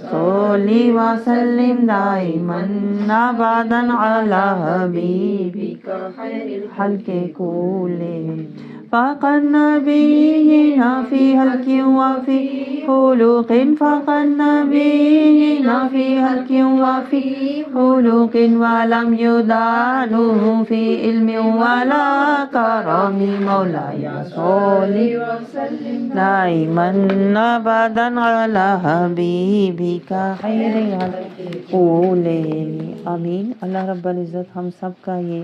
صلی وسلم دائماً ابداً علی حبیبک خلق کلہم فوق النبیین فی خلق وفی خلق فوق النبیین فی خلق وفی خلق ولم یدانوا فی علم ولا کرم مولاي صلی دائماً ابداً علی حبیبک خیر الخلق کلہم آمین۔ اللہ رب العزت ہم سب کا یہ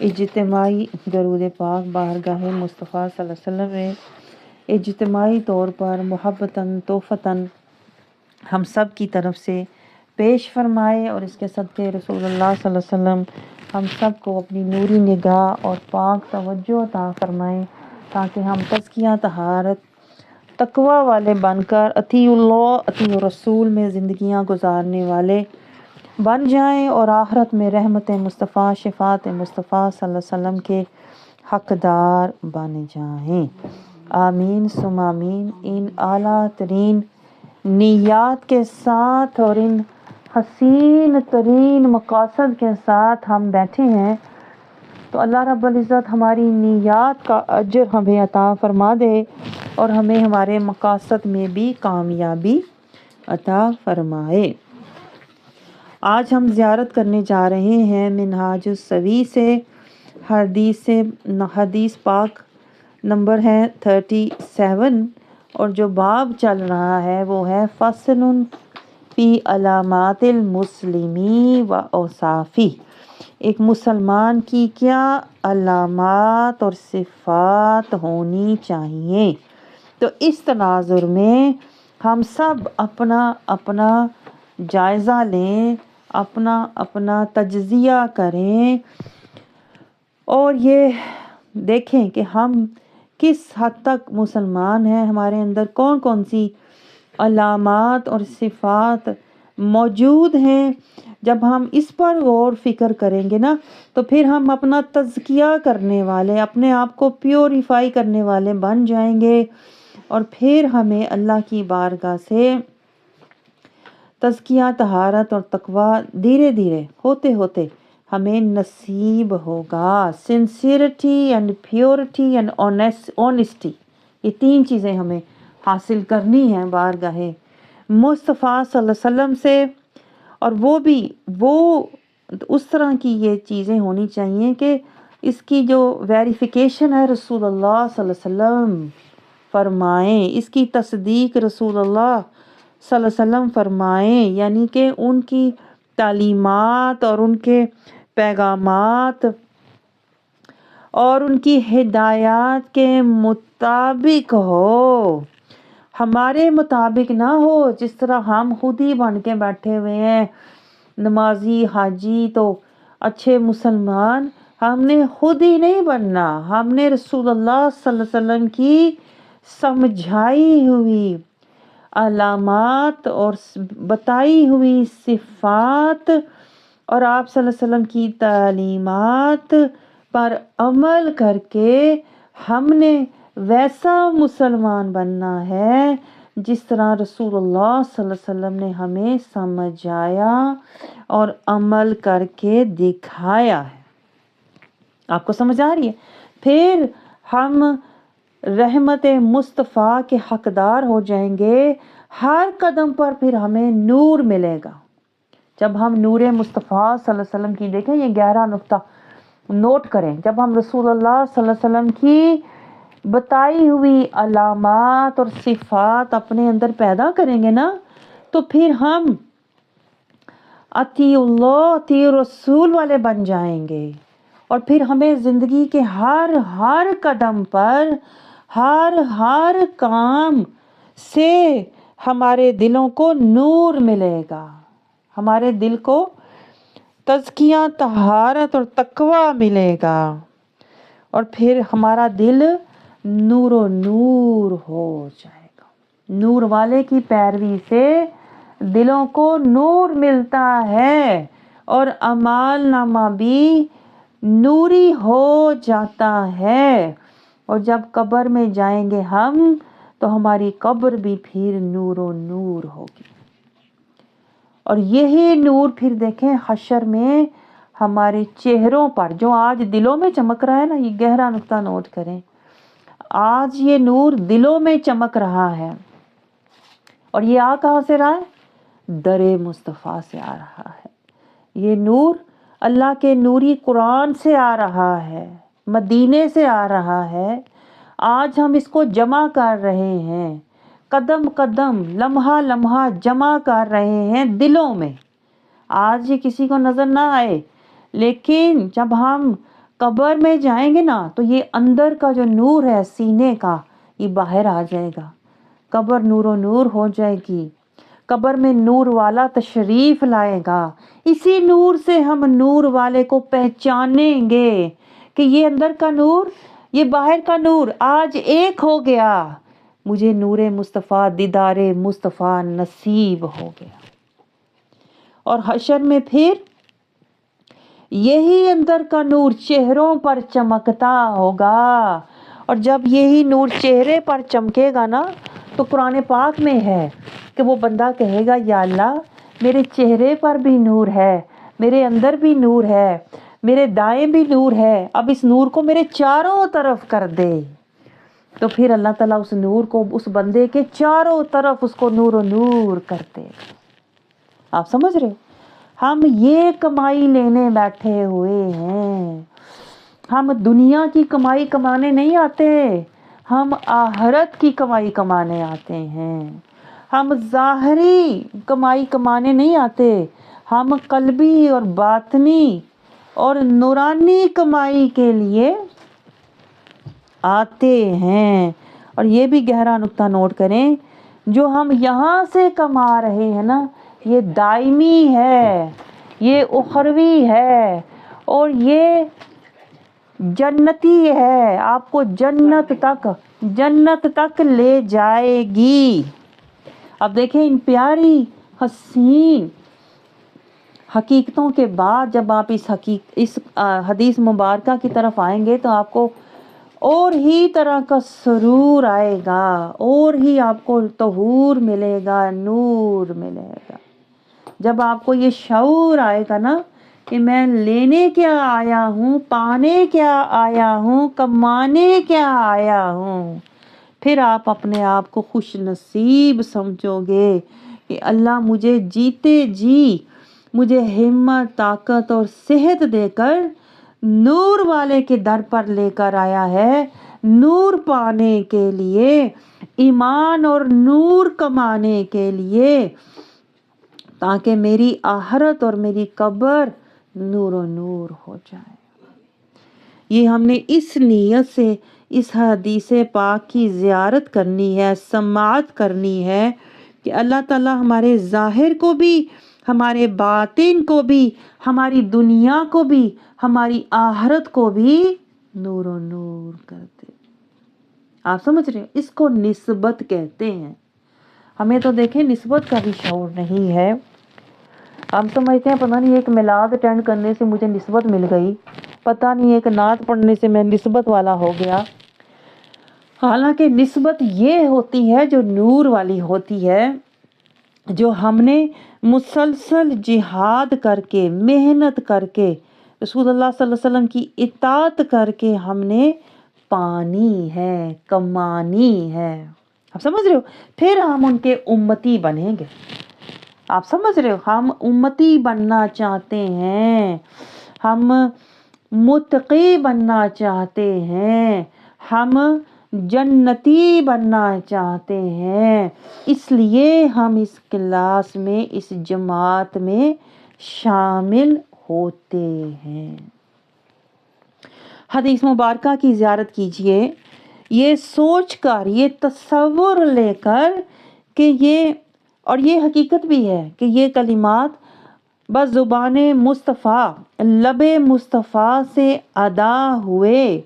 اجتماعی درود پاک بارگاہ مصطفیٰ صلی اللہ علیہ وسلم میں اجتماعی طور پر محبتاً توفتاً ہم سب کی طرف سے پیش فرمائے، اور اس کے صدقے رسول اللہ صلی اللہ علیہ وسلم ہم سب کو اپنی نوری نگاہ اور پاک توجہ عطا فرمائیں، تاکہ ہم تزکیہ طہارت تقوی والے بن کر اطیع اللہ اطیع رسول میں زندگیاں گزارنے والے بن جائیں، اور آخرت میں رحمت مصطفیٰ شفاعت مصطفیٰ صلی اللہ علیہ وسلم کے حقدار بن جائیں۔ آمین ثم آمین۔ ان اعلیٰ ترین نیات کے ساتھ اور ان حسین ترین مقاصد کے ساتھ ہم بیٹھے ہیں، تو اللہ رب العزت ہماری نیات کا اجر ہمیں عطا فرما دے اور ہمیں ہمارے مقاصد میں بھی کامیابی عطا فرمائے۔ آج ہم زیارت کرنے جا رہے ہیں منہاج السوی سے حدیث پاک نمبر ہے 37، اور جو باب چل رہا ہے وہ ہے فصل فی علامات المسلمی و اوصافی، ایک مسلمان کی کیا علامات اور صفات ہونی چاہیے۔ تو اس تناظر میں ہم سب اپنا اپنا جائزہ لیں، اپنا اپنا تجزیہ کریں، اور یہ دیکھیں کہ ہم کس حد تک مسلمان ہیں، ہمارے اندر کون کون سی علامات اور صفات موجود ہیں۔ جب ہم اس پر غور فکر کریں گے نا، تو پھر ہم اپنا تزکیہ کرنے والے، اپنے آپ کو پیوریفائی کرنے والے بن جائیں گے، اور پھر ہمیں اللہ کی بارگاہ سے تزکیہ طہارت اور تقوی دھیرے دھیرے ہوتے ہوتے ہمیں نصیب ہوگا۔ Sincerity and purity and honesty, یہ تین چیزیں ہمیں حاصل کرنی ہیں بارگاہ مصطفیٰ صلی اللہ علیہ وسلم سے، اور وہ اس طرح کی یہ چیزیں ہونی چاہیے کہ اس کی جو ویریفیکیشن ہے رسول اللہ صلی اللہ علیہ وسلم فرمائیں، اس کی تصدیق رسول اللہ صلی اللہ علیہ وسلم فرمائیں، یعنی کہ ان کی تعلیمات اور ان کے پیغامات اور ان کی ہدایات کے مطابق ہو، ہمارے مطابق نہ ہو۔ جس طرح ہم خود ہی بن کے بیٹھے ہوئے ہیں نمازی حاجی تو اچھے مسلمان، ہم نے خود ہی نہیں بننا، ہم نے رسول اللہ صلی اللہ علیہ وسلم کی سمجھائی ہوئی علامات اور بتائی ہوئی صفات اور آپ صلی اللہ علیہ وسلم کی تعلیمات پر عمل کر کے ہم نے ویسا مسلمان بننا ہے جس طرح رسول اللہ صلی اللہ علیہ وسلم نے ہمیں سمجھایا اور عمل کر کے دکھایا ہے۔ آپ کو سمجھ آ رہی ہے؟ پھر ہم رحمت مصطفیٰ کے حقدار ہو جائیں گے، ہر قدم پر پھر ہمیں نور ملے گا۔ جب ہم نور مصطفیٰ صلی اللہ علیہ وسلم کی دیکھیں، یہ گہرا نقطہ نوٹ کریں، جب ہم رسول اللہ صلی اللہ علیہ وسلم کی بتائی ہوئی علامات اور صفات اپنے اندر پیدا کریں گے نا، تو پھر ہم اطیع اللہ اطیع رسول والے بن جائیں گے، اور پھر ہمیں زندگی کے ہر قدم پر ہر کام سے ہمارے دلوں کو نور ملے گا، ہمارے دل کو تزکیہ طہارت اور تقوی ملے گا، اور پھر ہمارا دل نور و نور ہو جائے گا۔ نور والے کی پیروی سے دلوں کو نور ملتا ہے، اور اعمال نامہ بھی نوری ہو جاتا ہے، اور جب قبر میں جائیں گے ہم تو ہماری قبر بھی پھر نور و نور ہوگی. اور یہی نور پھر دیکھیں حشر میں ہمارے چہروں پر جو آج دلوں میں چمک رہا ہے نا، یہ گہرا نقطہ نوٹ کریں، آج یہ نور دلوں میں چمک رہا ہے. اور یہ آ کہاں سے رہا ہے؟ در مصطفیٰ سے آ رہا ہے. یہ نور اللہ کے نوری قرآن سے آ رہا ہے، مدینے سے آ رہا ہے. آج ہم اس کو جمع کر رہے ہیں، قدم قدم لمحہ لمحہ جمع کر رہے ہیں دلوں میں. آج یہ کسی کو نظر نہ آئے، لیکن جب ہم قبر میں جائیں گے نا تو یہ اندر کا جو نور ہے سینے کا، یہ باہر آ جائے گا. قبر نور و نور ہو جائے گی. قبر میں نور والا تشریف لائے گا. اسی نور سے ہم نور والے کو پہچانیں گے کہ یہ اندر کا نور، یہ باہر کا نور آج ایک ہو گیا. مجھے نور مصطفیٰ، دیدار مصطفیٰ نصیب ہو گیا. اور حشر میں پھر یہی اندر کا نور چہروں پر چمکتا ہوگا. اور جب یہی نور چہرے پر چمکے گا نا تو قرآن پاک میں ہے کہ وہ بندہ کہے گا یا اللہ میرے چہرے پر بھی نور ہے، میرے اندر بھی نور ہے، میرے دائیں بھی نور ہے، اب اس نور کو میرے چاروں طرف کر دے. تو پھر اللہ تعالیٰ اس نور کو اس بندے کے چاروں طرف اس کو نور و نور کر دے. آپ سمجھ رہے ہو؟ ہم یہ کمائی لینے بیٹھے ہوئے ہیں. ہم دنیا کی کمائی کمانے نہیں آتے، ہم آخرت کی کمائی کمانے آتے ہیں. ہم ظاہری کمائی کمانے نہیں آتے، ہم قلبی اور باطنی اور نورانی کمائی کے لیے آتے ہیں. اور یہ بھی گہرا نقطہ نوٹ کریں، جو ہم یہاں سے کما رہے ہیں نا یہ دائمی ہے، یہ اخروی ہے، اور یہ جنتی ہے، آپ کو جنت تک لے جائے گی. اب دیکھیں ان پیاری حسین حقیقتوں کے بعد جب آپ اس حدیث مبارکہ کی طرف آئیں گے تو آپ کو اور ہی طرح کا سرور آئے گا، اور ہی آپ کو طہور ملے گا، نور ملے گا. جب آپ کو یہ شعور آئے گا نا کہ میں لینے کیا آیا ہوں، پانے کیا آیا ہوں، کمانے کیا آیا ہوں، پھر آپ اپنے آپ کو خوش نصیب سمجھو گے کہ اللہ مجھے جیتے جی مجھے ہمت، طاقت اور صحت دے کر نور والے کے در پر لے کر آیا ہے، نور پانے کے لیے، ایمان اور نور کمانے کے لیے، تاکہ میری آخرت اور میری قبر نور و نور ہو جائے. یہ ہم نے اس نیت سے اس حدیث پاک کی زیارت کرنی ہے، سماعت کرنی ہے کہ اللہ تعالیٰ ہمارے ظاہر کو بھی، ہمارے باطن کو بھی، ہماری دنیا کو بھی، ہماری آخرت کو بھی نور و نور کر دے. آپ سمجھ رہے ہیں؟ اس کو نسبت کہتے ہیں. ہمیں تو دیکھیں نسبت کا بھی شعور نہیں ہے. ہم سمجھتے ہیں پتہ نہیں ایک میلاد اٹینڈ کرنے سے مجھے نسبت مل گئی، پتہ نہیں ایک نعت پڑھنے سے میں نسبت والا ہو گیا. حالانکہ نسبت یہ ہوتی ہے جو نور والی ہوتی ہے، جو ہم نے مسلسل جہاد کر کے، محنت کر کے، رسول اللہ صلی اللہ علیہ وسلم کی اطاعت کر کے ہم نے پانی ہے، کمانی ہے. آپ سمجھ رہے ہو؟ پھر ہم ان کے امتی بنیں گے. آپ سمجھ رہے ہو؟ ہم امتی بننا چاہتے ہیں، ہم متقی بننا چاہتے ہیں، ہم جنتی بننا چاہتے ہیں. اس لیے ہم اس کلاس میں، اس جماعت میں شامل ہوتے ہیں. حدیث مبارکہ کی زیارت کیجئے یہ سوچ کر، یہ تصور لے کر کہ یہ حقیقت بھی ہے کہ یہ کلمات بس زبان مصطفیٰ، لب مصطفیٰ سے ادا ہوئے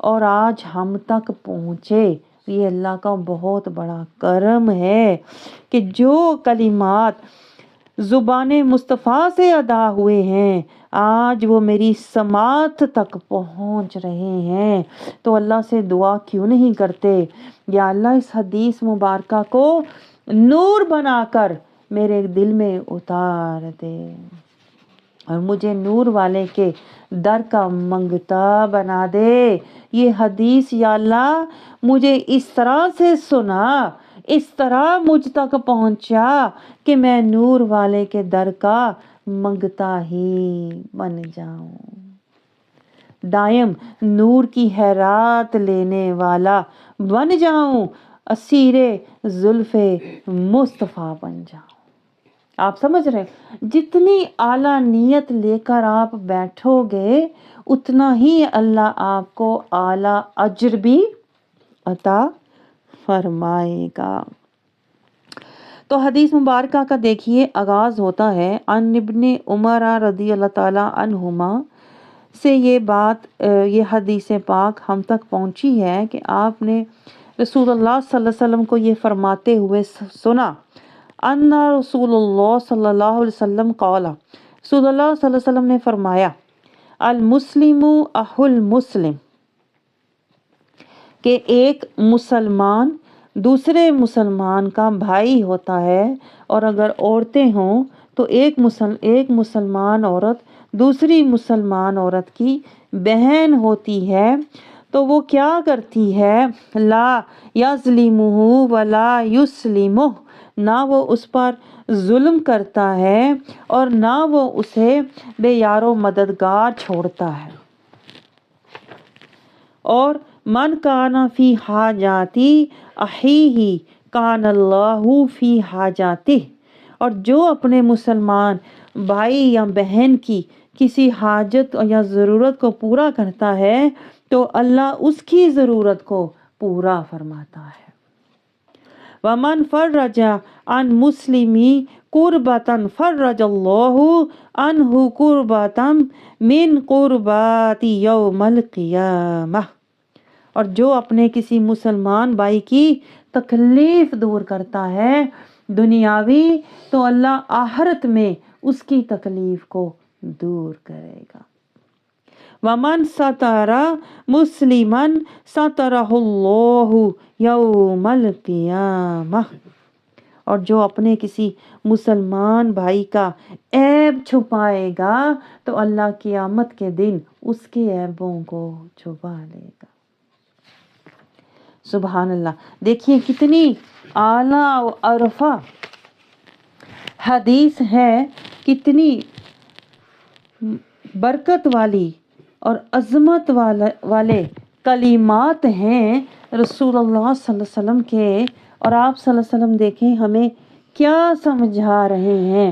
اور آج ہم تک پہنچے. یہ اللہ کا بہت بڑا کرم ہے کہ جو کلمات زبان مصطفیٰ سے ادا ہوئے ہیں آج وہ میری سماعت تک پہنچ رہے ہیں، تو اللہ سے دعا کیوں نہیں کرتے، یا اللہ اس حدیث مبارکہ کو نور بنا کر میرے دل میں اتار دے اور مجھے نور والے کے در کا منگتا بنا دے۔ یہ حدیث یا اللہ مجھے اس طرح سے سنا، اس طرح مجھ تک پہنچا کہ میں نور والے کے در کا منگتا ہی بن جاؤں، دائم نور کی خیرات لینے والا بن جاؤں، اسیر زلف مصطفیٰ بن جاؤں۔ آپ سمجھ رہے ہیں؟ جتنی اعلیٰ نیت لے کر آپ بیٹھو گے اتنا ہی اللہ آپ کو اعلیٰ اجر بھی عطا فرمائے گا۔ تو حدیث مبارکہ کا دیکھیے آغاز ہوتا ہے عن ابن عمر رضی اللہ تعالی عنہما سے، یہ حدیث پاک ہم تک پہنچی ہے کہ آپ نے رسول اللہ صلی اللہ علیہ وسلم کو یہ فرماتے ہوئے سنا، ان رسول اللہ صلی اللہ علیہ وسلم قال، رسول اللہ صلی اللہ علیہ وسلم نے فرمایا، المسلم اخو المسلم، کہ ایک مسلمان دوسرے مسلمان کا بھائی ہوتا ہے، اور اگر عورتیں ہوں تو ایک مسلمان عورت دوسری مسلمان عورت کی بہن ہوتی ہے، تو وہ کیا کرتی ہے، لا یظلمہ ولا یسلمہ، نہ وہ اس پر ظلم کرتا ہے اور نہ وہ اسے بے یار و مددگار چھوڑتا ہے، اور من کان فی حاجاتی اخیہ کان اللہ فی حاجاتہ، اور جو اپنے مسلمان بھائی یا بہن کی کسی حاجت یا ضرورت کو پورا کرتا ہے تو اللہ اس کی ضرورت کو پورا فرماتا ہے۔ وَمَنْ فَرَّجَ عَنْ مُسْلِمِ قُرْبَةً فَرَّجَ اللَّهُ عَنْهُ قُرْبَةً مِّن قُرْبَاتِ يَوْمِ الْقِيَامَةِ، اور جو اپنے کسی مسلمان بھائی کی تکلیف دور کرتا ہے دنیاوی، تو اللہ آخرت میں اس کی تکلیف کو دور کرے گا۔ وَمَنْ سَتَرَ مُسْلِمًا سَتَرَهُ اللَّهُ يَوْمَ الْقِيَامَةِ، اور جو اپنے کسی مسلمان بھائی کا عیب چھپائے گا تو اللہ قیامت کے دن اس کے عیبوں کو چھپا لے گا۔ سبحان اللہ، دیکھیے کتنی اعلیٰ و عرفہ حدیث ہے، کتنی برکت والی اور عظمت والے کلمات ہیں رسول اللہ صلی اللہ علیہ وسلم کے، اور آپ صلی اللہ علیہ وسلم دیکھیں ہمیں کیا سمجھا رہے ہیں،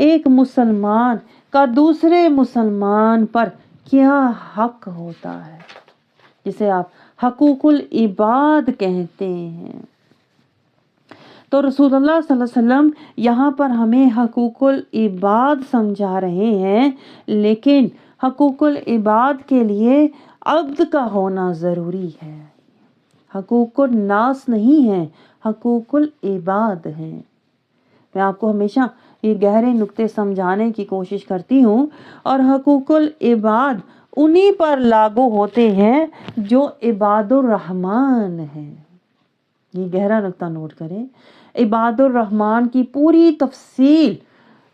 ایک مسلمان کا دوسرے مسلمان پر کیا حق ہوتا ہے، جسے آپ حقوق العباد کہتے ہیں۔ تو رسول اللہ صلی اللہ علیہ وسلم یہاں پر ہمیں حقوق العباد سمجھا رہے ہیں، لیکن حقوق العباد کے لیے عبد کا ہونا ضروری ہے، حقوق الناس نہیں ہے، حقوق العباد ہیں۔ میں آپ کو ہمیشہ یہ گہرے نکتے سمجھانے کی کوشش کرتی ہوں، اور حقوق العباد انہی پر لاگو ہوتے ہیں جو عباد الرحمن ہیں۔ یہ گہرا نکتہ نوٹ کریں، عباد الرحمن کی پوری تفصیل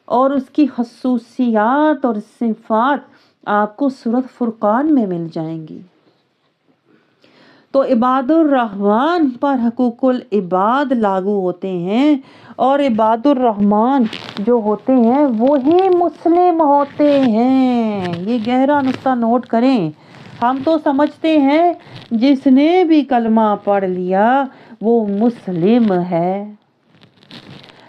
اور اس کی خصوصیات اور صفات آپ کو سورۃ فرقان میں مل جائیں گی۔ تو عباد الرحمن پر حقوق العباد لاگو ہوتے ہیں، اور عباد الرحمن جو ہوتے ہیں وہی مسلم ہوتے ہیں۔ یہ گہرا نکتہ نوٹ کریں، ہم تو سمجھتے ہیں جس نے بھی کلمہ پڑھ لیا وہ مسلم ہے،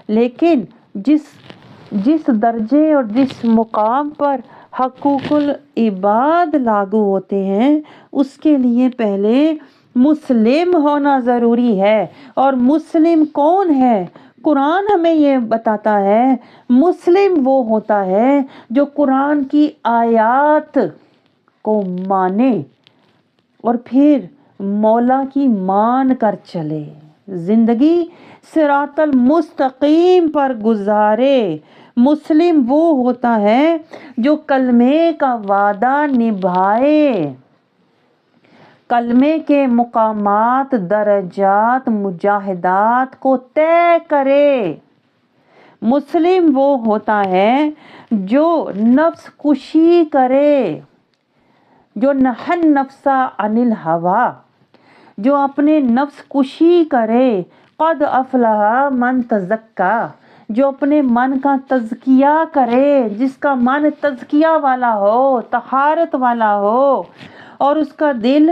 لیکن جس درجے اور جس مقام پر حقوق العباد لاگو ہوتے ہیں اس کے لیے پہلے مسلم ہونا ضروری ہے، اور مسلم کون ہے؟ قرآن ہمیں یہ بتاتا ہے، مسلم وہ ہوتا ہے جو قرآن کی آیات کو مانے اور پھر مولا کی مان کر چلے، زندگی صراط المستقیم پر گزارے، مسلم وہ ہوتا ہے جو کلمے کا وعدہ نبھائے، کلمے کے مقامات، درجات، مجاہدات کو طے کرے۔ مسلم وہ ہوتا ہے جو نفس کشی کرے، جو نہى النفس عن الہوى، جو اپنے نفس کشی کرے۔ قد افلح من تزکا، جو اپنے من کا تزکیہ کرے، جس کا من تزکیہ والا ہو، طہارت والا ہو، اور اس کا دل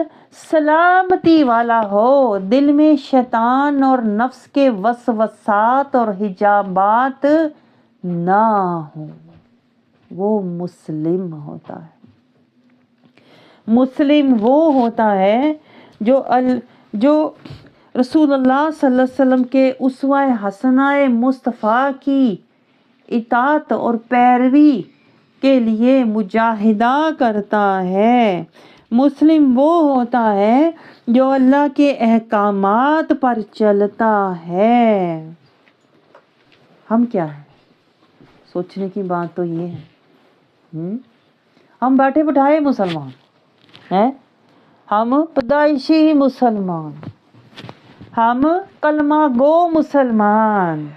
سلامتی والا ہو، دل میں شیطان اور نفس کے وسوسات اور حجابات نہ ہوں، وہ مسلم ہوتا ہے۔ مسلم وہ ہوتا ہے جو رسول اللہ صلی اللہ علیہ وسلم کے اسوہ حسنہ مصطفیٰ کی اطاعت اور پیروی کے لیے مجاہدہ کرتا ہے۔ مسلم وہ ہوتا ہے جو اللہ کے احکامات پر چلتا ہے۔ ہم کیا ہیں؟ سوچنے کی بات تو یہ ہے، ہم بیٹھے بٹھائے مسلمان ہیں، ہم پیدائشی مسلمان، ہم کلمہ گو مسلمان۔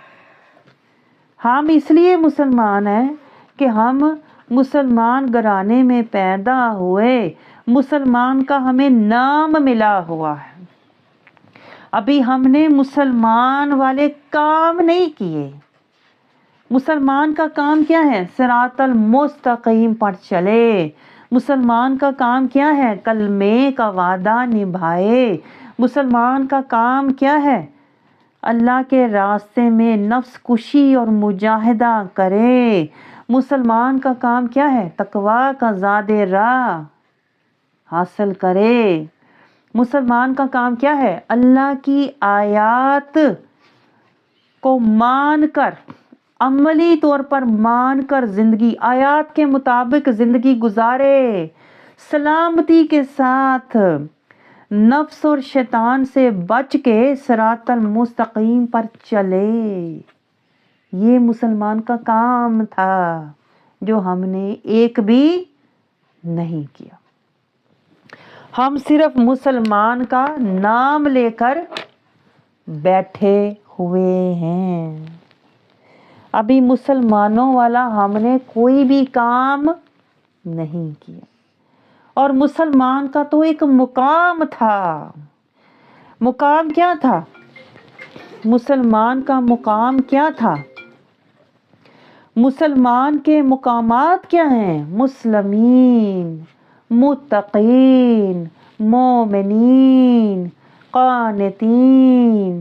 ہم اس لیے مسلمان ہیں کہ ہم مسلمان گھرانے میں پیدا ہوئے، مسلمان کا ہمیں نام ملا ہوا ہے۔ ابھی ہم نے مسلمان والے کام نہیں کیے۔ مسلمان کا کام کیا ہے؟ صراط المستقیم پر چلے۔ مسلمان کا کام کیا ہے؟ کلمے کا وعدہ نبھائے۔ مسلمان کا کام کیا ہے؟ اللہ کے راستے میں نفس کشی اور مجاہدہ کرے۔ مسلمان کا کام کیا ہے؟ تقویٰ کا زاد راہ حاصل کرے۔ مسلمان کا کام کیا ہے؟ اللہ کی آیات کو مان کر، عملی طور پر مان کر زندگی، آیات کے مطابق زندگی گزارے، سلامتی کے ساتھ، نفس اور شیطان سے بچ کے صراط المستقیم پر چلے۔ یہ مسلمان کا کام تھا جو ہم نے ایک بھی نہیں کیا۔ ہم صرف مسلمان کا نام لے کر بیٹھے ہوئے ہیں۔ ابھی مسلمانوں والا ہم نے کوئی بھی کام نہیں کیا۔ اور مسلمان کا تو ایک مقام تھا۔ مقام کیا تھا؟ مسلمان کا مقام کیا تھا؟ مسلمان کے مقامات کیا ہیں؟ مسلمین، متقین، مومنین، قانتین،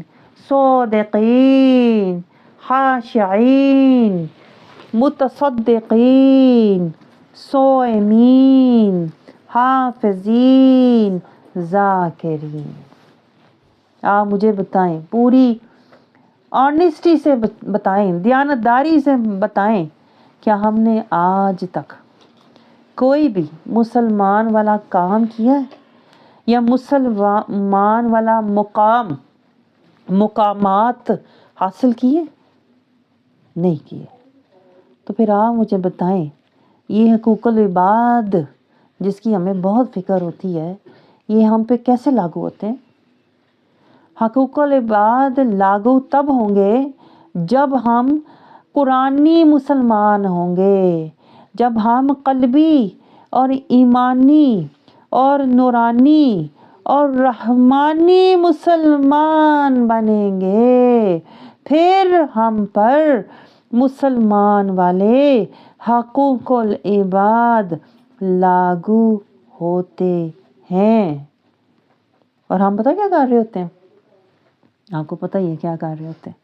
صادقین، خاشعین، متصدقین، صائمین، حافظین، ذاکرین۔ آپ مجھے بتائیں، پوری آنیسٹی سے بتائیں، دیانتداری سے بتائیں، کیا ہم نے آج تک کوئی بھی مسلمان والا کام کیا ہے یا مسلمان والا مقامات حاصل کیے؟ نہیں کیے۔ تو پھر آپ مجھے بتائیں، یہ حقوق العباد جس کی ہمیں بہت فکر ہوتی ہے، یہ ہم پہ کیسے لاگو ہوتے ہیں؟ حقوق العباد لاگو تب ہوں گے جب ہم قرآنی مسلمان ہوں گے، جب ہم قلبی اور ایمانی اور نورانی اور رحمانی مسلمان بنیں گے، پھر ہم پر مسلمان والے حقوق العباد لاگو ہوتے ہیں۔ اور ہم پتہ کیا کر رہے ہوتے ہیں؟ آپ کو پتہ ہی ہے کیا کر رہے ہوتے ہیں؟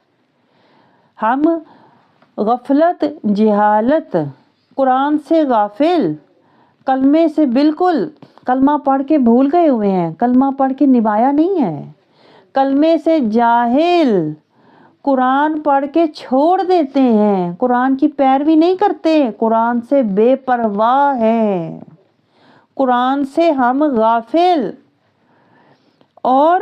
ہم غفلت، جہالت، قرآن سے غافل، کلمے سے بالکل، کلمہ پڑھ کے بھول گئے ہوئے ہیں، کلمہ پڑھ کے نبھایا نہیں ہے، کلمے سے جاہل، قرآن پڑھ کے چھوڑ دیتے ہیں، قرآن کی پیروی نہیں کرتے، قرآن سے بے پرواہ ہیں، قرآن سے ہم غافل اور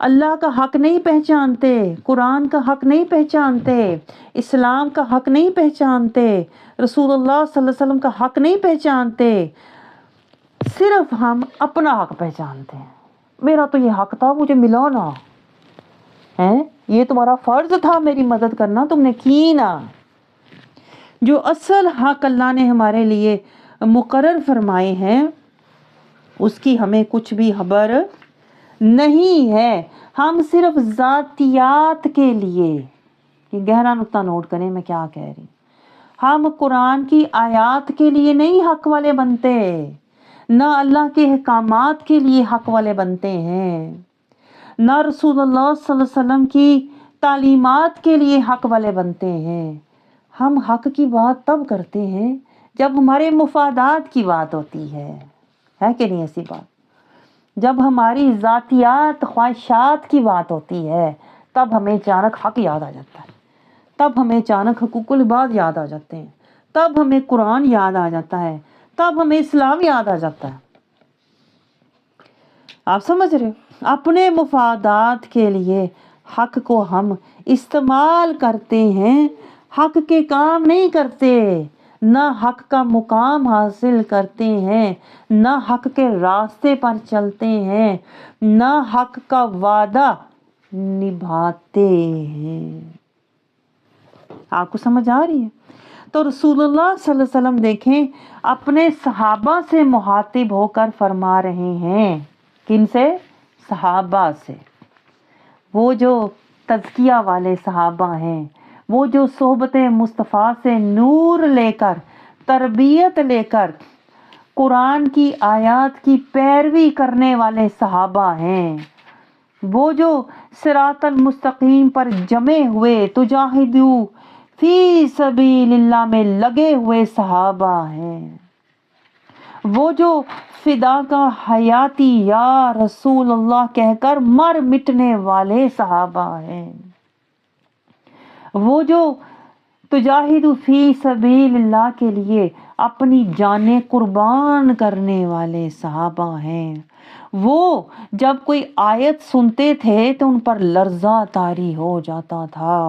اللہ کا حق نہیں پہچانتے، قرآن کا حق نہیں پہچانتے، اسلام کا حق نہیں پہچانتے، رسول اللہ صلی اللہ علیہ وسلم کا حق نہیں پہچانتے، صرف ہم اپنا حق پہچانتے ہیں. میرا تو یہ حق تھا، مجھے ملا نا، ہے یہ تمہارا فرض تھا میری مدد کرنا، تم نے کی نا. جو اصل حق اللہ نے ہمارے لیے مقرر فرمائے ہیں اس کی ہمیں کچھ بھی خبر نہیں ہے. ہم صرف ذاتیات کے لیے، یہ گہرا نقطہ نوٹ کریں میں کیا کہہ رہی، ہم قرآن کی آیات کے لیے نہیں حق والے بنتے، نہ اللہ کے احکامات کے لیے حق والے بنتے ہیں، نہ رسول اللہ صلی اللہ علیہ وسلم کی تعلیمات کے لیے حق والے بنتے ہیں. ہم حق کی بات تب کرتے ہیں جب ہمارے مفادات کی بات ہوتی ہے کہ نہیں ایسی بات؟ جب ہماری ذاتیات خواہشات کی بات ہوتی ہے تب ہمیں اچانک حق یاد آ جاتا ہے، تب ہمیں اچانک حقوق العباد یاد آ جاتے ہیں، تب ہمیں قرآن یاد آ جاتا ہے، تب ہمیں اسلام یاد آ جاتا ہے. آپ سمجھ رہے ہو؟ اپنے مفادات کے لیے حق کو ہم استعمال کرتے ہیں، حق کے کام نہیں کرتے، نہ حق کا مقام حاصل کرتے ہیں، نہ حق کے راستے پر چلتے ہیں، نہ حق کا وعدہ نبھاتے ہیں. آپ کو سمجھ آ رہی ہے؟ تو رسول اللہ صلی اللہ علیہ وسلم دیکھیں اپنے صحابہ سے مخاطب ہو کر فرما رہے ہیں. کن سے؟ صحابہ سے. وہ جو تزکیہ والے صحابہ ہیں، وہ جو صحبت مصطفیٰ سے نور لے کر، تربیت لے کر قرآن کی آیات کی پیروی کرنے والے صحابہ ہیں، وہ جو صراط المستقیم پر جمے ہوئے تجاہدو فی سبیل اللہ میں لگے ہوئے صحابہ ہیں، وہ جو فدا کا حیاتی یا رسول اللہ کہہ کر مر مٹنے والے صحابہ ہیں، وہ جو تجاہد فی سبیل اللہ کے لیے اپنی جانیں قربان کرنے والے صحابہ ہیں. وہ جب کوئی آیت سنتے تھے تو ان پر لرزہ طاری ہو جاتا تھا،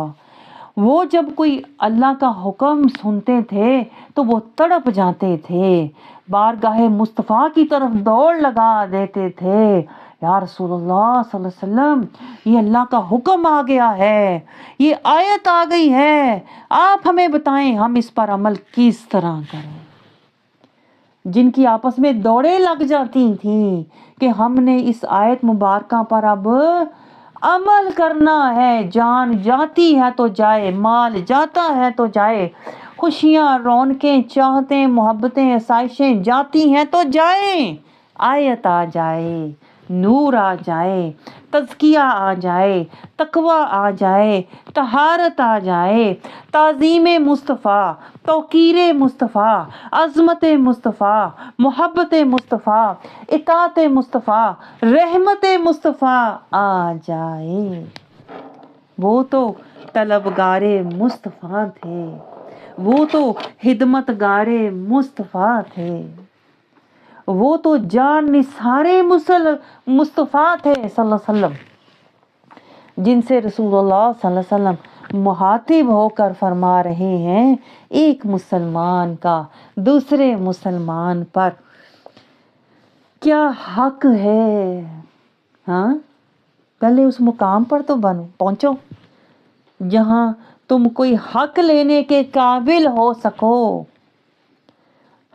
وہ جب کوئی اللہ کا حکم سنتے تھے تو وہ تڑپ جاتے تھے، بارگاہ مصطفیٰ کی طرف دوڑ لگا دیتے تھے. یا رسول اللہ صلی اللہ علیہ وسلم، یہ اللہ کا حکم آ گیا ہے، یہ آیت آ گئی ہے، آپ ہمیں بتائیں ہم اس پر عمل کس طرح کریں. جن کی آپس میں دوڑیں لگ جاتی تھیں کہ ہم نے اس آیت مبارکہ پر اب عمل کرنا ہے، جان جاتی ہے تو جائے، مال جاتا ہے تو جائے، خوشیاں رونقیں چاہتیں محبتیں آسائشیں جاتی ہیں تو جائیں. آیت آ جائے، نور آ جائے، تزکیہ آ جائے، تقوی آ جائے، طہارت آ جائے، تعظیم مصطفیٰ، توقیر مصطفیٰ، عظمت مصطفیٰ، محبت مصطفیٰ، اطاعت مصطفیٰ، رحمت مصطفیٰ آ جائے. وہ تو طلبگار مصطفیٰ تھے، وہ تو خدمتگار مصطفیٰ تھے، وہ تو جان نثارے مصطفیٰ تھے صلی اللہ علیہ وسلم، جن سے رسول اللہ صلی اللہ علیہ وسلم مخاطب ہو کر فرما رہے ہیں ایک مسلمان کا دوسرے مسلمان پر کیا حق ہے. ہاں پہلے اس مقام پر تو پہنچو جہاں تم کوئی حق لینے کے قابل ہو سکو.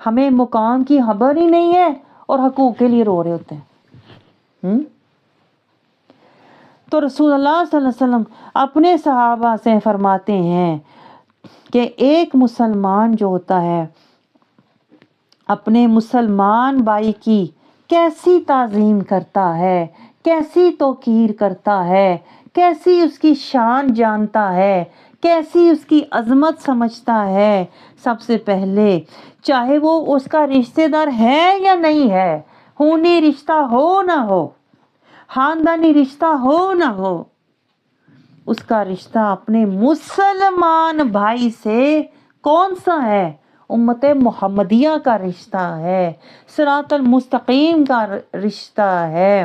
ہمیں مقام کی خبر ہی نہیں ہے اور حقوق کے لیے رو رہے ہوتے ہیں. تو رسول اللہ صلی اللہ علیہ وسلم اپنے صحابہ سے فرماتے ہیں کہ ایک مسلمان جو ہوتا ہے اپنے مسلمان بھائی کی کیسی تعظیم کرتا ہے، کیسی توقیر کرتا ہے، کیسی اس کی شان جانتا ہے، کیسی اس کی عظمت سمجھتا ہے. سب سے پہلے چاہے وہ اس کا رشتہ دار ہے یا نہیں ہے، خونی رشتہ ہو نہ ہو، خاندانی رشتہ ہو نہ ہو، اس کا رشتہ اپنے مسلمان بھائی سے کون سا ہے؟ امت محمدیہ کا رشتہ ہے، صراط المستقیم کا رشتہ ہے.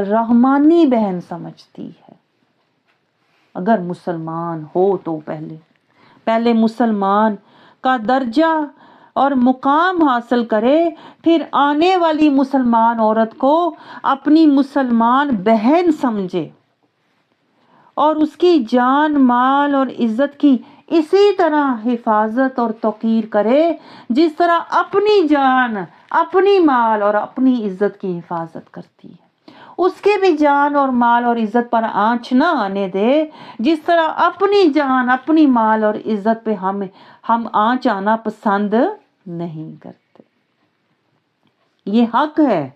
رحمانی بہن سمجھتی ہے. اگر مسلمان ہو تو پہلے مسلمان کا درجہ اور مقام حاصل کرے، پھر آنے والی مسلمان عورت کو اپنی مسلمان بہن سمجھے اور اس کی جان، مال اور عزت کی اسی طرح حفاظت اور توقیر کرے جس طرح اپنی جان، اپنی مال اور اپنی عزت کی حفاظت کرتی ہے. اس کے بھی جان اور مال اور عزت پر آنچ نہ آنے دے جس طرح اپنی جان، اپنی مال اور عزت پہ ہم آنچ آنا پسند نہیں کرتے. یہ حق ہے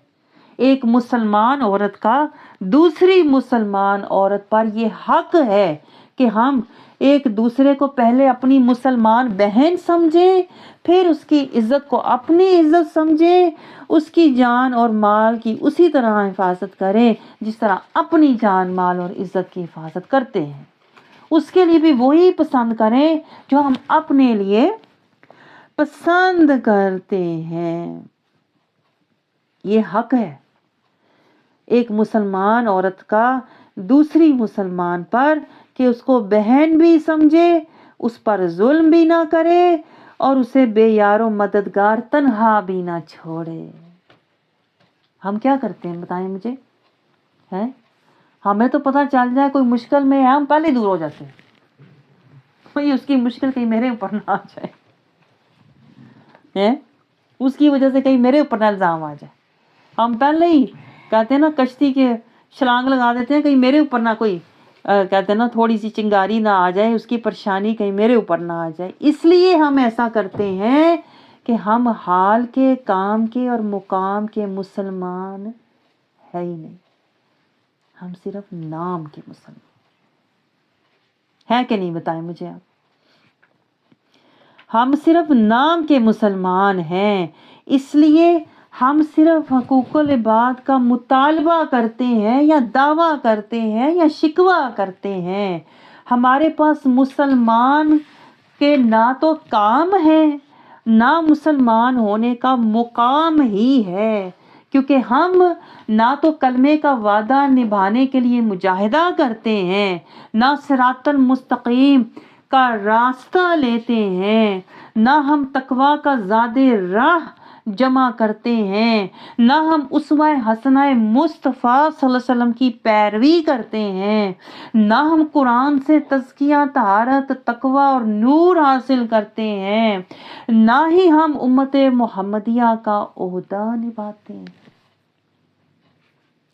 ایک مسلمان عورت کا دوسری مسلمان عورت پر. یہ حق ہے کہ ہم ایک دوسرے کو پہلے اپنی مسلمان بہن سمجھیں، پھر اس کی عزت کو اپنی عزت سمجھیں، اس کی جان اور مال کی اسی طرح حفاظت کریں جس طرح اپنی جان، مال اور عزت کی حفاظت کرتے ہیں. اس کے لیے بھی وہی پسند کریں جو ہم اپنے لیے پسند کرتے ہیں. یہ حق ہے ایک مسلمان عورت کا دوسری مسلمان پر کہ اس کو بہن بھی سمجھے، اس پر ظلم بھی نہ کرے اور اسے بے یار و مددگار تنہا بھی نہ چھوڑے. ہم کیا کرتے ہیں بتائیں مجھے؟ ہمیں تو پتہ چل جائے کوئی مشکل میں ہے، ہم پہلے دور ہو جاتے ہیں. اس کی مشکل کہیں میرے اوپر نہ آ جائے، اس کی وجہ سے کہیں میرے اوپر نہ الزام آ جائے. ہم پہلے ہی کہتے ہیں نا کشتی کے چھلانگ لگا دیتے ہیں کہیں میرے اوپر نہ کوئی کہتے ہیں نا تھوڑی سی چنگاری نہ آ جائے، اس کی پریشانی کہیں میرے اوپر نہ آ جائے. اس لیے ہم ایسا کرتے ہیں کہ ہم حال کے، کام کے اور مقام کے مسلمان ہے ہی نہیں، ہم صرف نام کے مسلمان ہیں کہ نہیں؟ بتائیں مجھے آپ. ہم صرف نام کے مسلمان ہیں، اس لیے ہم صرف حقوق العباد کا مطالبہ کرتے ہیں یا دعویٰ کرتے ہیں یا شکوہ کرتے ہیں. ہمارے پاس مسلمان کے نہ تو کام ہے نہ مسلمان ہونے کا مقام ہی ہے، کیونکہ ہم نہ تو کلمے کا وعدہ نبھانے کے لیے مجاہدہ کرتے ہیں، نہ صراط المستقیم کا راستہ لیتے ہیں، نہ ہم تقویٰ کا زاد راہ جمع کرتے ہیں، نہ ہم اسوہ حسنہ مصطفیٰ صلی اللہ علیہ وسلم کی پیروی کرتے ہیں، نہ ہم قرآن سے تزکیہ، طہارت، تقویٰ اور نور حاصل کرتے ہیں، نہ ہی ہم امت محمدیہ کا عہدہ نبھاتے ہیں.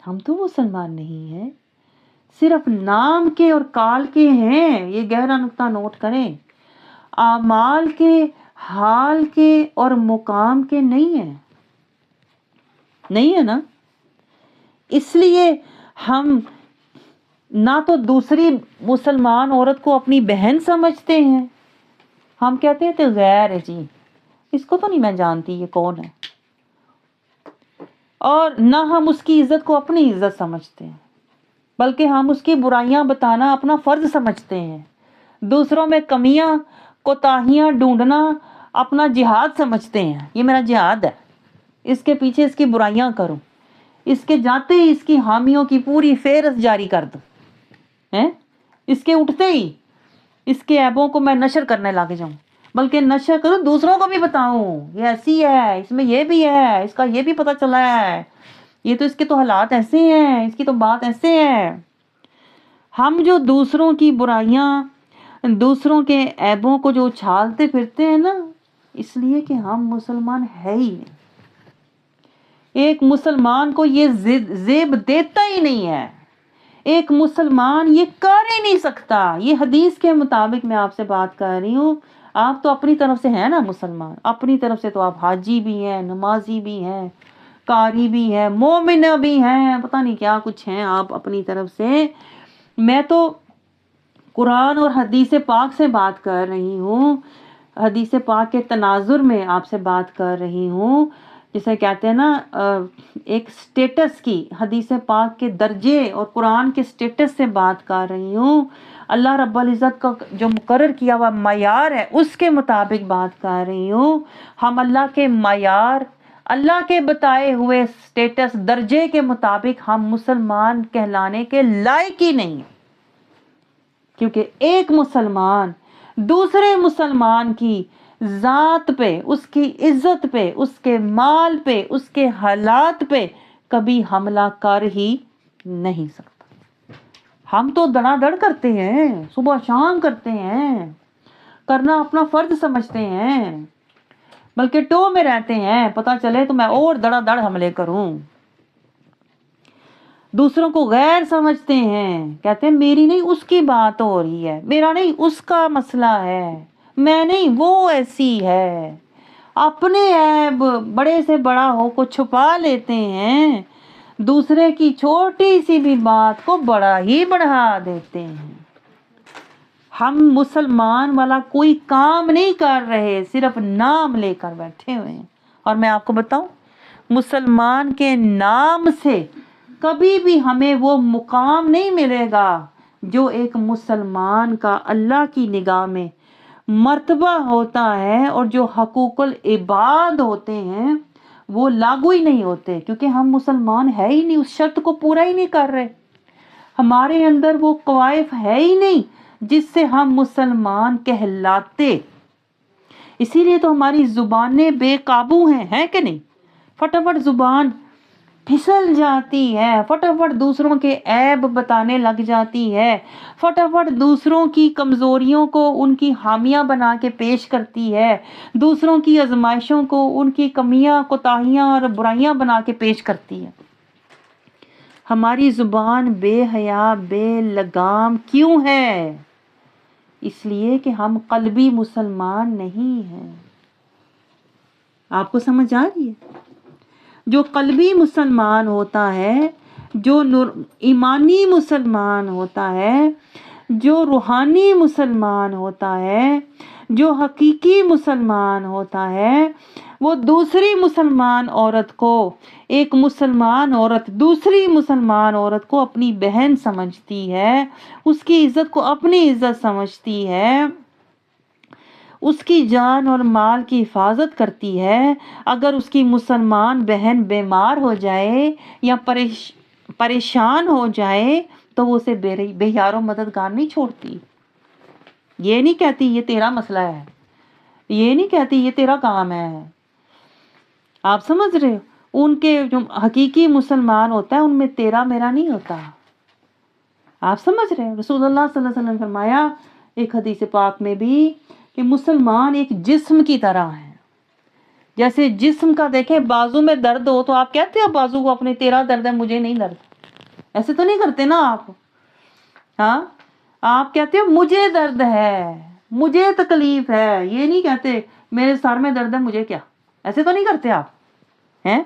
ہم تو مسلمان نہیں ہیں، صرف نام کے اور کال کے ہیں. یہ گہرا نقطہ نوٹ کریں، اعمال کے، حال کے اور مقام کے نہیں ہے نا. اس لیے ہم نہ تو دوسری مسلمان عورت کو اپنی بہن سمجھتے ہیں، ہم کہتے ہیں تو غیر ہے جی، اس کو تو نہیں میں جانتی یہ کون ہے، اور نہ ہم اس کی عزت کو اپنی عزت سمجھتے ہیں، بلکہ ہم اس کی برائیاں بتانا اپنا فرض سمجھتے ہیں. دوسروں میں کمیاں، کوتاہیاں ڈھونڈنا اپنا جہاد سمجھتے ہیں. یہ میرا جہاد ہے، اس کے پیچھے اس کی برائیاں کروں، اس کے جاتے ہی اس کی حامیوں کی پوری فہرست جاری کر دوں، اس کے اٹھتے ہی اس کے عیبوں کو میں نشر کرنے لگ جاؤں، بلکہ نشر کروں دوسروں کو بھی بتاؤں یہ ایسی ہے، اس میں یہ بھی ہے، اس کا یہ بھی پتہ چلا ہے، یہ تو اس کے تو حالات ایسے ہیں، اس کی تو بات ایسے ہے. ہم جو دوسروں کی برائیاں، دوسروں کے عیبوں کو جو اچھالتے پھرتے ہیں نا، اس لیے کہ ہم مسلمان ہے ہی نہیں. ایک مسلمان کو یہ زیب دیتا ہی نہیں ہے، ایک مسلمان یہ کر ہی نہیں سکتا. یہ حدیث کے مطابق میں آپ سے بات کر رہی ہوں. آپ تو اپنی طرف سے ہیں نا مسلمان، اپنی طرف سے تو آپ حاجی بھی ہیں، نمازی بھی ہیں، قاری بھی ہیں، مومن بھی ہیں، پتہ نہیں کیا کچھ ہیں آپ اپنی طرف سے. میں تو قرآن اور حدیث پاک سے بات کر رہی ہوں، حدیث پاک کے تناظر میں آپ سے بات کر رہی ہوں. جسے کہتے ہیں نا ایک سٹیٹس کی، حدیث پاک کے درجے اور قرآن کے سٹیٹس سے بات کر رہی ہوں. اللہ رب العزت کا جو مقرر کیا ہوا معیار ہے اس کے مطابق بات کر رہی ہوں. ہم اللہ کے معیار، اللہ کے بتائے ہوئے سٹیٹس درجے کے مطابق ہم مسلمان کہلانے کے لائق ہی نہیں، کیونکہ ایک مسلمان دوسرے مسلمان کی ذات پہ، اس کی عزت پہ، اس کے مال پہ، اس کے حالات پہ کبھی حملہ کر ہی نہیں سکتا۔ ہم تو دڑا دڑ کرتے ہیں، صبح شام کرتے ہیں، کرنا اپنا فرض سمجھتے ہیں، بلکہ ٹو میں رہتے ہیں، پتہ چلے تو میں اور دڑا دڑ حملے کروں۔ دوسروں کو غیر سمجھتے ہیں، کہتے ہیں میری نہیں اس کی بات ہو رہی ہے، میرا نہیں اس کا مسئلہ ہے، میں نہیں وہ ایسی ہے، اپنے عیب بڑے سے بڑا ہو کو چھپا لیتے ہیں، دوسرے کی چھوٹی سی بھی بات کو بڑا ہی بڑھا دیتے ہیں۔ ہم مسلمان والا کوئی کام نہیں کر رہے، صرف نام لے کر بیٹھے ہوئے ہیں۔ اور میں آپ کو بتاؤں، مسلمان کے نام سے کبھی بھی ہمیں وہ مقام نہیں ملے گا جو ایک مسلمان کا اللہ کی نگاہ میں مرتبہ ہوتا ہے، اور جو حقوق العباد ہوتے ہیں وہ لاگو ہی نہیں ہوتے، کیونکہ ہم مسلمان ہے ہی نہیں، اس شرط کو پورا ہی نہیں کر رہے، ہمارے اندر وہ قوائف ہے ہی نہیں جس سے ہم مسلمان کہلاتے۔ اسی لیے تو ہماری زبانیں بے قابو ہیں کہ نہیں؟ فٹافٹ زبان پھسل جاتی ہے، فٹافٹ دوسروں کے عیب بتانے لگ جاتی ہے، فٹافٹ دوسروں کی کمزوریوں کو ان کی حامیہ بنا کے پیش کرتی ہے، دوسروں کی آزمائشوں کو ان کی کمیاں، کوتاہیاں اور برائیاں بنا کے پیش کرتی ہے۔ ہماری زبان بے حیا، بے لگام کیوں ہے؟ اس لیے کہ ہم قلبی مسلمان نہیں ہیں۔ آپ کو سمجھ آ رہی ہے؟ جو قلبی مسلمان ہوتا ہے، جو ایمانی مسلمان ہوتا ہے، جو روحانی مسلمان ہوتا ہے، جو حقیقی مسلمان ہوتا ہے، وہ دوسری مسلمان عورت کو، ایک مسلمان عورت دوسری مسلمان عورت کو اپنی بہن سمجھتی ہے، اس کی عزت کو اپنی عزت سمجھتی ہے، اس کی جان اور مال کی حفاظت کرتی ہے۔ اگر اس کی مسلمان بہن بیمار ہو جائے یا پریشان ہو جائے تو وہ اسے بے یار و مددگار نہیں چھوڑتی، یہ نہیں کہتی یہ تیرا مسئلہ ہے، یہ نہیں کہتی یہ تیرا کام ہے۔ آپ سمجھ رہے ہو؟ ان کے جو حقیقی مسلمان ہوتا ہے ان میں تیرا میرا نہیں ہوتا۔ آپ سمجھ رہے ہیں؟ رسول اللہ صلی اللہ علیہ وسلم نے فرمایا ایک حدیث پاک میں بھی کہ مسلمان ایک جسم کی طرح ہے، جیسے جسم کا دیکھیں بازو میں درد ہو تو آپ کہتے ہیں بازو کو اپنے تیرا درد ہے مجھے نہیں درد، ایسے تو نہیں کرتے نا آپ؟ ہاں، آپ کہتے ہو مجھے درد ہے، مجھے تکلیف ہے، یہ نہیں کہتے میرے سر میں درد ہے مجھے کیا، ایسے تو نہیں کرتے آپ ہیں؟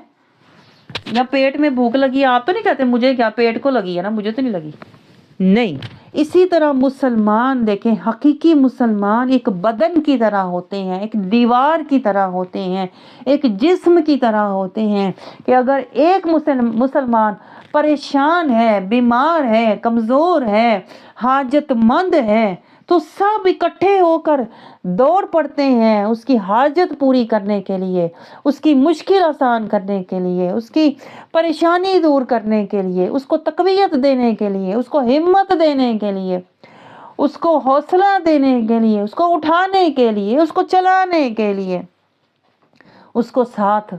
یا پیٹ میں بھوک لگی آپ تو نہیں کہتے مجھے کیا، پیٹ کو لگی ہے نا مجھے تو نہیں لگی، نہیں۔ اسی طرح مسلمان دیکھیں، حقیقی مسلمان ایک بدن کی طرح ہوتے ہیں، ایک دیوار کی طرح ہوتے ہیں، ایک جسم کی طرح ہوتے ہیں کہ اگر ایک مسلمان پریشان ہے، بیمار ہے، کمزور ہے، حاجت مند ہے تو سب اکٹھے ہو کر دوڑ پڑتے ہیں اس کی حاجت پوری کرنے کے لیے، اس کی مشکل آسان کرنے کے لیے، اس کی پریشانی دور کرنے کے لیے، اس کو تقویت دینے کے لیے، اس کو ہمت دینے کے لیے، اس کو حوصلہ دینے کے لیے، اس کو اٹھانے کے لیے، اس کو چلانے کے لیے، اس کو ساتھ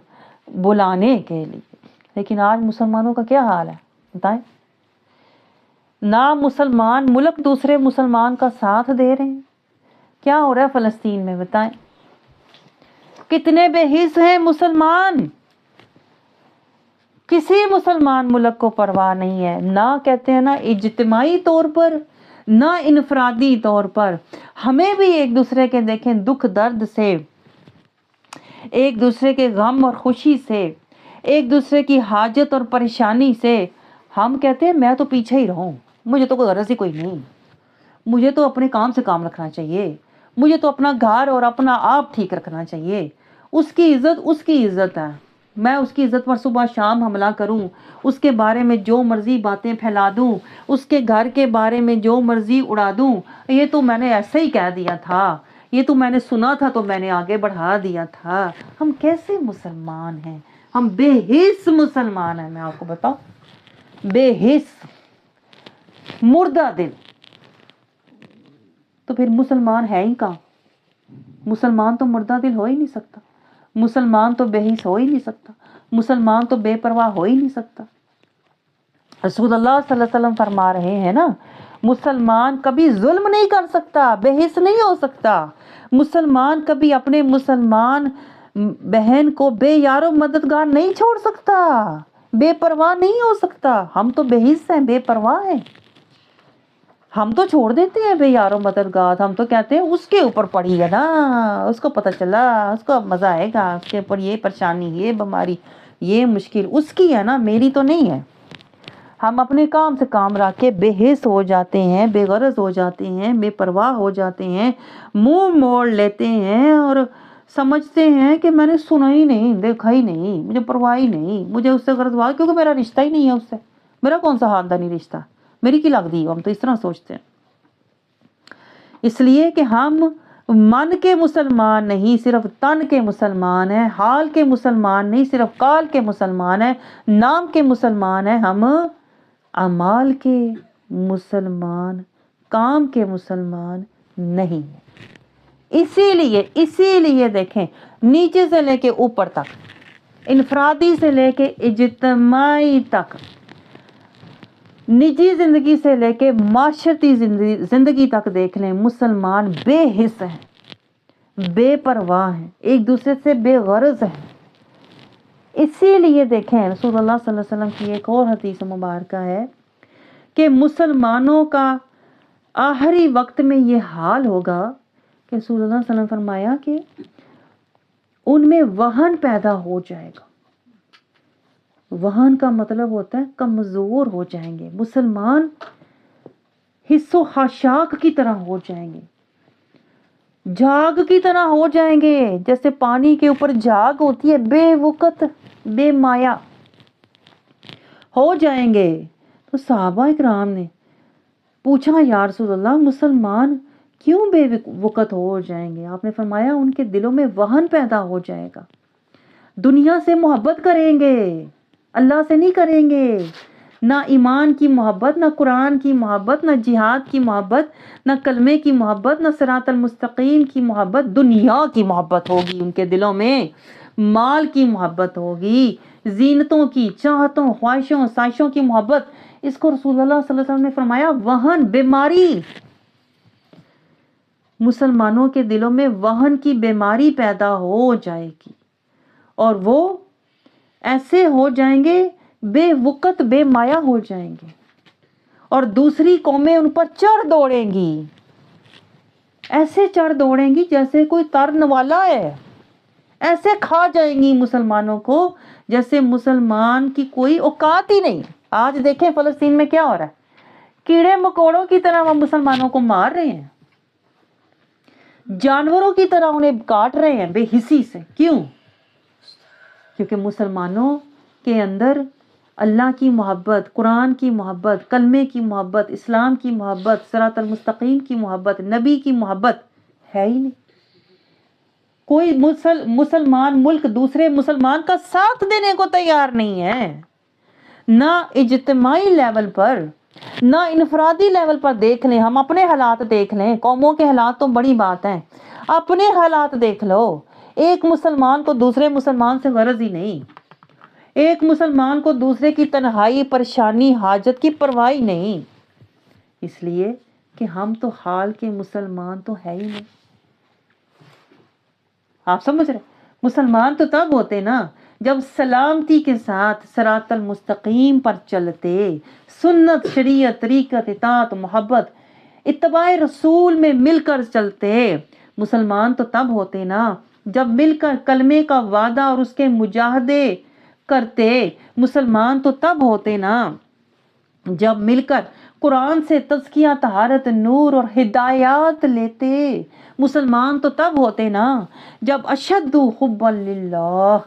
بلانے کے لیے۔ لیکن آج مسلمانوں کا کیا حال ہے بتائیں؟ نہ مسلمان ملک دوسرے مسلمان کا ساتھ دے رہے ہیں۔ کیا ہو رہا ہے فلسطین میں بتائیں؟ کتنے بے حس ہیں مسلمان، کسی مسلمان ملک کو پرواہ نہیں ہے، نہ کہتے ہیں نا اجتماعی طور پر نہ انفرادی طور پر۔ ہمیں بھی ایک دوسرے کے دیکھیں دکھ درد سے، ایک دوسرے کے غم اور خوشی سے، ایک دوسرے کی حاجت اور پریشانی سے ہم کہتے ہیں میں تو پیچھے ہی رہوں، مجھے تو کوئی غرض ہی کوئی نہیں، مجھے تو اپنے کام سے کام رکھنا چاہیے، مجھے تو اپنا گھر اور اپنا آپ ٹھیک رکھنا چاہیے، اس کی عزت ہے، میں اس کی عزت پر صبح شام حملہ کروں، اس کے بارے میں جو مرضی باتیں پھیلا دوں، اس کے گھر کے بارے میں جو مرضی اڑا دوں، یہ تو میں نے ایسے ہی کہہ دیا تھا، یہ تو میں نے سنا تھا تو میں نے آگے بڑھا دیا تھا۔ ہم کیسے مسلمان ہیں ہم بے حس مسلمان ہیں. میں آپ کو بتاؤں, بے حس مردہ دل. تو پھر مسلمان ہے ہی کہاں؟ مسلمان تو مردہ دل ہو ہی نہیں سکتا, مسلمان تو بے حس ہو ہی نہیں سکتا, مسلمان تو بے پرواہ ہو ہی نہیں سکتا. رسول اللہ صلی اللہ علیہ وسلم فرما رہے ہیں نا, مسلمان کبھی ظلم نہیں کر سکتا, بے حس نہیں ہو سکتا. مسلمان کبھی اپنے مسلمان بہن کو بے یار و مددگار نہیں چھوڑ سکتا, بے پرواہ نہیں ہو سکتا. ہم تو بے حس ہیں, بے پرواہ ہیں. ہم تو چھوڑ دیتے ہیں بے یار و مددگار. ہم تو کہتے ہیں اس کے اوپر پڑی ہے نا, اس کو پتہ چلا, اس کو مزہ آئے گا, اس کے اوپر یہ پریشانی, یہ بیماری, یہ مشکل اس کی ہے نا, میری تو نہیں ہے. ہم اپنے کام سے کام رکھ کے بے حس ہو جاتے ہیں, بے غرض ہو جاتے ہیں, بے پرواہ ہو جاتے ہیں, منہ موڑ لیتے ہیں اور سمجھتے ہیں کہ میں نے سنا ہی نہیں, دیکھا ہی نہیں, مجھے پرواہ ہی نہیں, مجھے اس سے غرض ہوا کیونکہ میرا رشتہ ہی نہیں ہے اس سے, میرا کون سا خاندانی رشتہ, میری کی لگ دی. ہم تو اس طرح سوچتے ہیں. اس لیے کہ ہم من کے مسلمان نہیں, صرف تن کے مسلمان ہیں, حال کے مسلمان نہیں, صرف قال کے مسلمان ہیں, نام کے مسلمان ہیں. ہم اعمال کے مسلمان, کام کے مسلمان نہیں ہیں. اسی لیے دیکھیں, نیچے سے لے کے اوپر تک, انفرادی سے لے کے اجتماعی تک, نجی زندگی سے لے کے معاشرتی زندگی تک دیکھ لیں, مسلمان بے حس ہیں, بے پرواہ ہیں, ایک دوسرے سے بے غرض ہیں. اسی لیے دیکھیں رسول اللہ صلی اللہ علیہ وسلم کی ایک اور حدیث مبارکہ ہے کہ مسلمانوں کا آخری وقت میں یہ حال ہوگا کہ رسول اللہ صلی اللہ علیہ وسلم فرمایا کہ ان میں وہن پیدا ہو جائے گا. وہن کا مطلب ہوتا ہے کمزور ہو جائیں گے. مسلمان حص و خاشاک کی طرح ہو جائیں گے, جھاگ کی طرح ہو جائیں گے, جیسے پانی کے اوپر جھاگ ہوتی ہے, بے وقت بے مایا ہو جائیں گے. تو صحابہ اکرام نے پوچھا, یا رسول اللہ مسلمان کیوں بے وقت ہو جائیں گے؟ آپ نے فرمایا ان کے دلوں میں وہن پیدا ہو جائے گا, دنیا سے محبت کریں گے, اللہ سے نہیں کریں گے. نہ ایمان کی محبت, نہ قرآن کی محبت, نہ جہاد کی محبت, نہ کلمے کی محبت, نہ صراط المستقیم کی محبت, دنیا کی محبت ہوگی ان کے دلوں میں, مال کی محبت ہوگی, زینتوں کی, چاہتوں, خواہشوں, سائشوں کی محبت. اس کو رسول اللہ صلی اللہ علیہ وسلم نے فرمایا وہن, بیماری. مسلمانوں کے دلوں میں وہن کی بیماری پیدا ہو جائے گی اور وہ ایسے ہو جائیں گے, بے وقت بے مایا ہو جائیں گے, اور دوسری قومیں ان پر چڑھ دوڑیں گی, ایسے چڑھ دوڑیں گی جیسے کوئی ترن والا ہے, ایسے کھا جائیں گی مسلمانوں کو جیسے مسلمان کی کوئی اوقات ہی نہیں. آج دیکھیں فلسطین میں کیا ہو رہا ہے, کیڑے مکوڑوں کی طرح وہ مسلمانوں کو مار رہے ہیں, جانوروں کی طرح انہیں کاٹ رہے ہیں بے حسی سے. کیوں؟ کیونکہ مسلمانوں کے اندر اللہ کی محبت, قرآن کی محبت, کلمے کی محبت, اسلام کی محبت, صراط المستقیم کی محبت, نبی کی محبت ہے ہی نہیں. کوئی مسلمان ملک دوسرے مسلمان کا ساتھ دینے کو تیار نہیں ہے, نہ اجتماعی لیول پر, نہ انفرادی لیول پر. دیکھ لیں, ہم اپنے حالات دیکھ لیں, قوموں کے حالات تو بڑی بات ہیں, اپنے حالات دیکھ لو. ایک مسلمان کو دوسرے مسلمان سے غرض ہی نہیں, ایک مسلمان کو دوسرے کی تنہائی, پریشانی, حاجت کی پرواہ نہیں. اس لیے کہ ہم تو حال کے مسلمان تو ہے ہی نہیں. آپ سمجھ رہے, مسلمان تو تب ہوتے نا جب سلامتی کے ساتھ صراط المستقیم پر چلتے, سنت, شریعت, طریقت, اطاعت, محبت, اتباع رسول میں مل کر چلتے. مسلمان تو تب ہوتے نا جب مل کر کلمے کا وعدہ اور اس کے مجاہدے کرتے. مسلمان تو تب ہوتے نا جب مل کر قرآن سے تزکیہ, طہارت, نور اور ہدایات لیتے. مسلمان تو تب ہوتے نا جب اشد حبا للہ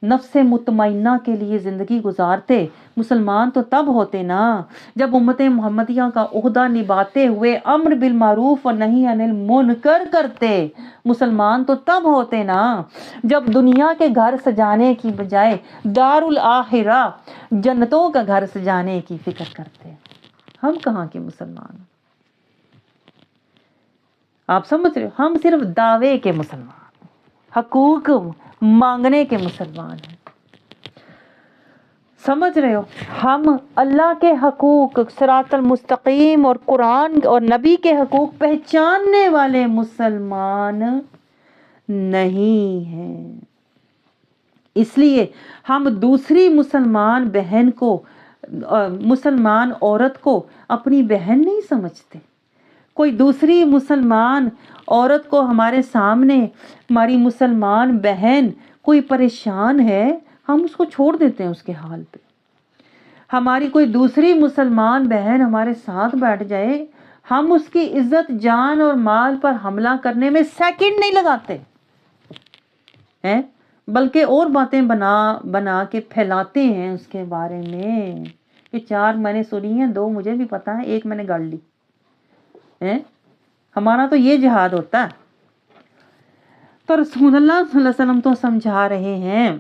نفس مطمئنہ کے لیے زندگی گزارتے، مسلمان تو تب ہوتے نا جب امت محمدیہ کا عہدہ نبھاتے ہوئے امر بالمعروف اور نہی عن المنکر کرتے۔ مسلمان تو تب ہوتے نا جب دنیا کے گھر سجانے کی بجائے دار الاخرہ جنتوں کا گھر سجانے کی فکر کرتے۔ ہم کہاں کے مسلمان؟ آپ سمجھ رہے ہو؟ ہم صرف دعوے کے مسلمان، حقوق مانگنے کے مسلمان ہیں۔ سمجھ رہے ہو؟ ہم اللہ کے حقوق، صراط المستقیم اور قرآن اور نبی کے حقوق پہچاننے والے مسلمان نہیں ہیں۔ اس لیے ہم دوسری مسلمان بہن کو، مسلمان عورت کو اپنی بہن نہیں سمجھتے۔ کوئی دوسری مسلمان عورت کو ہمارے سامنے، ہماری مسلمان بہن کوئی پریشان ہے، ہم اس کو چھوڑ دیتے ہیں اس کے حال پہ۔ ہماری کوئی دوسری مسلمان بہن ہمارے ساتھ بیٹھ جائے، ہم اس کی عزت، جان اور مال پر حملہ کرنے میں سیکنڈ نہیں لگاتے ہیں، بلکہ اور باتیں بنا کے پھیلاتے ہیں اس کے بارے میں کہ 4 میں نے سنی ہیں، 2 مجھے بھی پتا ہے، 1 میں نے گڑ لی ہے۔ ہمارا تو یہ جہاد ہوتا ہے۔ تو رسول اللہ صلی اللہ علیہ وسلم تو سمجھا رہے ہیں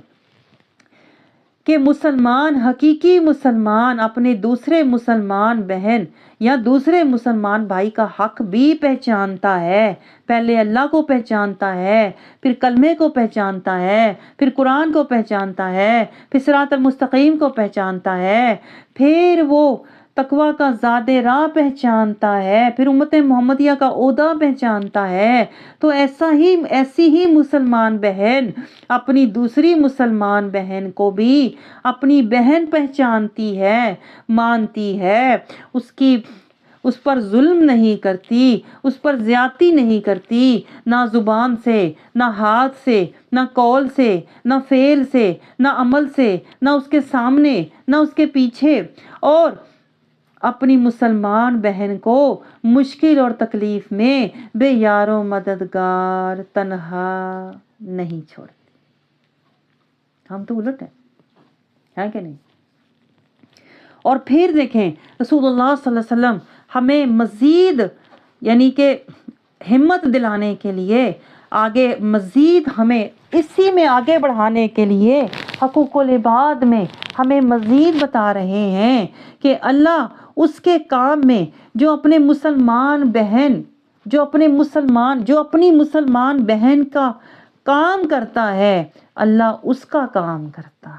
کہ مسلمان، حقیقی مسلمان اپنے دوسرے مسلمان بہن یا دوسرے مسلمان بھائی کا حق بھی پہچانتا ہے۔ پہلے اللہ کو پہچانتا ہے، پھر کلمے کو پہچانتا ہے، پھر قرآن کو پہچانتا ہے، پھر صراط المستقیم کو پہچانتا ہے، پھر وہ تقوی کا زاد راہ پہچانتا ہے، پھر امت محمدیہ کا عہدہ پہچانتا ہے۔ تو ایسی ہی مسلمان بہن اپنی دوسری مسلمان بہن کو بھی اپنی بہن پہچانتی ہے، مانتی ہے، اس پر ظلم نہیں کرتی، اس پر زیادتی نہیں کرتی، نہ زبان سے، نہ ہاتھ سے، نہ قول سے، نہ فعل سے، نہ عمل سے، نہ اس کے سامنے، نہ اس کے پیچھے، اور اپنی مسلمان بہن کو مشکل اور تکلیف میں بے یار و مددگار تنہا نہیں چھوڑتی۔ ہم تو الٹ ہیں کہ نہیں؟ اور پھر دیکھیں رسول اللہ صلی اللہ علیہ وسلم ہمیں مزید یعنی کہ ہمت دلانے کے لیے، آگے مزید ہمیں اسی میں آگے بڑھانے کے لیے حقوق العباد میں ہمیں مزید بتا رہے ہیں کہ اللہ اس کے کام میں جو اپنی مسلمان بہن کا کام کرتا ہے، اللہ اس کا کام کرتا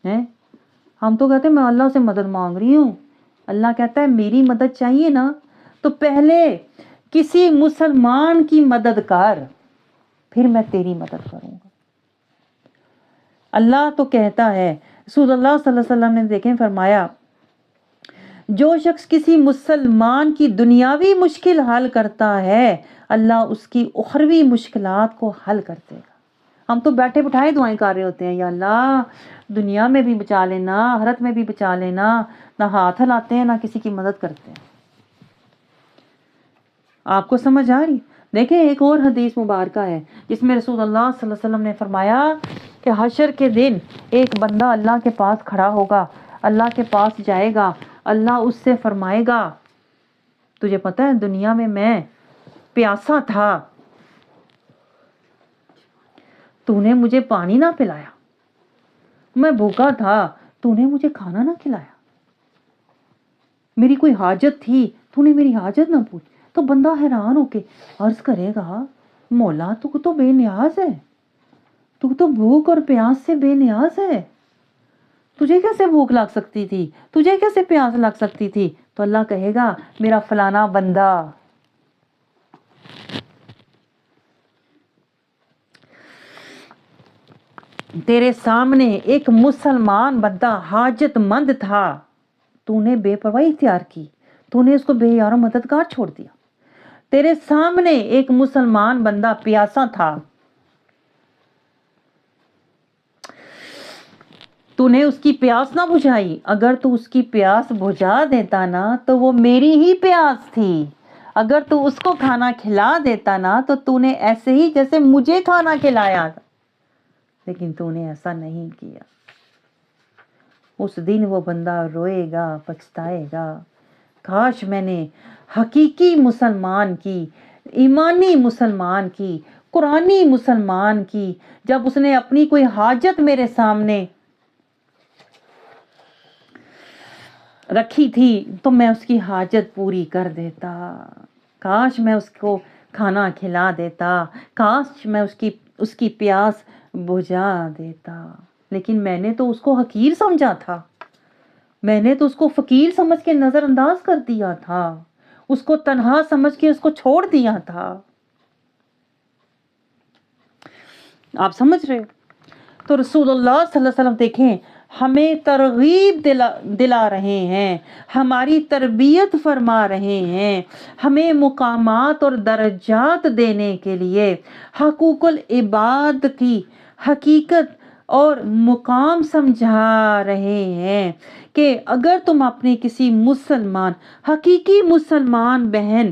ہے۔ ہم تو کہتے ہیں میں اللہ سے مدد مانگ رہی ہوں، اللہ کہتا ہے میری مدد چاہیے نا تو پہلے کسی مسلمان کی مدد کر، پھر میں تیری مدد کروں گا۔ اللہ تو کہتا ہے، رسول اللہ صلی اللہ علیہ وسلم نے دیکھیں فرمایا، جو شخص کسی مسلمان کی دنیاوی مشکل حل کرتا ہے، اللہ اس کی اخروی مشکلات کو حل کر دے گا۔ ہم تو بیٹھے بٹھائے دعائیں کر رہے ہوتے ہیں، یا اللہ دنیا میں بھی بچا لینا، آخرت میں بھی بچا لینا، نہ ہاتھ ہلاتے ہیں نہ کسی کی مدد کرتے ہیں۔ آپ کو سمجھ آ رہی؟ دیکھیں ایک اور حدیث مبارکہ ہے جس میں رسول اللہ صلی اللہ علیہ وسلم نے فرمایا کہ حشر کے دن ایک بندہ اللہ کے پاس کھڑا ہوگا، اللہ کے پاس جائے گا، اللہ اس سے فرمائے گا تجھے پتہ ہے دنیا میں پیاسا تھا، تو نے مجھے پانی نہ پلایا، میں بھوکا تھا، تو نے مجھے کھانا نہ کھلایا، میری کوئی حاجت تھی تو نے میری حاجت نہ پوچھی۔ تو بندہ حیران ہو کے عرض کرے گا مولا تو تو بے نیاز ہے، تو تو بھوک اور پیاس سے بے نیاز ہے، تجھے کیسے بھوک لگ سکتی تھی، تجھے کیسے پیاس لگ سکتی تھی؟ تو اللہ کہے گا میرا فلانا بندہ تیرے سامنے ایک مسلمان بندہ حاجت مند تھا، تو نے بے پرواہی اختیار کی، تو نے اس کو بے یار و مددگار چھوڑ دیا۔ تیرے سامنے ایک مسلمان بندہ پیاسا تھا، تو نے اس کی پیاس نہ بجھائی، اگر تو اس کی پیاس بجھا دیتا نا تو وہ میری ہی پیاس تھی، اگر تو اس کو کھانا کھلا دیتا نا تو نے ایسے ہی جیسے مجھے کھانا کھلایا تھا۔ لیکن تو نے ایسا نہیں کیا. اس دن وہ بندہ روئے گا، پچھتائے گا، کاش میں نے حقیقی مسلمان کی، ایمانی مسلمان کی، قرآنی مسلمان کی، جب اس نے اپنی کوئی حاجت میرے سامنے رکھی تھی تو میں اس کی حاجت پوری کر دیتا. کاش میں اس کو کھانا کھلا دیتا، کاش میں اس کی پیاس بجھا دیتا. لیکن میں نے تو اس کو حقیر سمجھا تھا، میں نے تو اس کو فقیر سمجھ کے نظر انداز کر دیا تھا، اس کو تنہا سمجھ کے اس کو چھوڑ دیا تھا. آپ سمجھ رہے ہو؟ تو رسول اللہ صلی اللہ علیہ وسلم دیکھیں ہمیں ترغیب دلا رہے ہیں، ہماری تربیت فرما رہے ہیں، ہمیں مقامات اور درجات دینے کے لیے حقوق العباد کی حقیقت اور مقام سمجھا رہے ہیں کہ اگر تم اپنے کسی مسلمان، حقیقی مسلمان بہن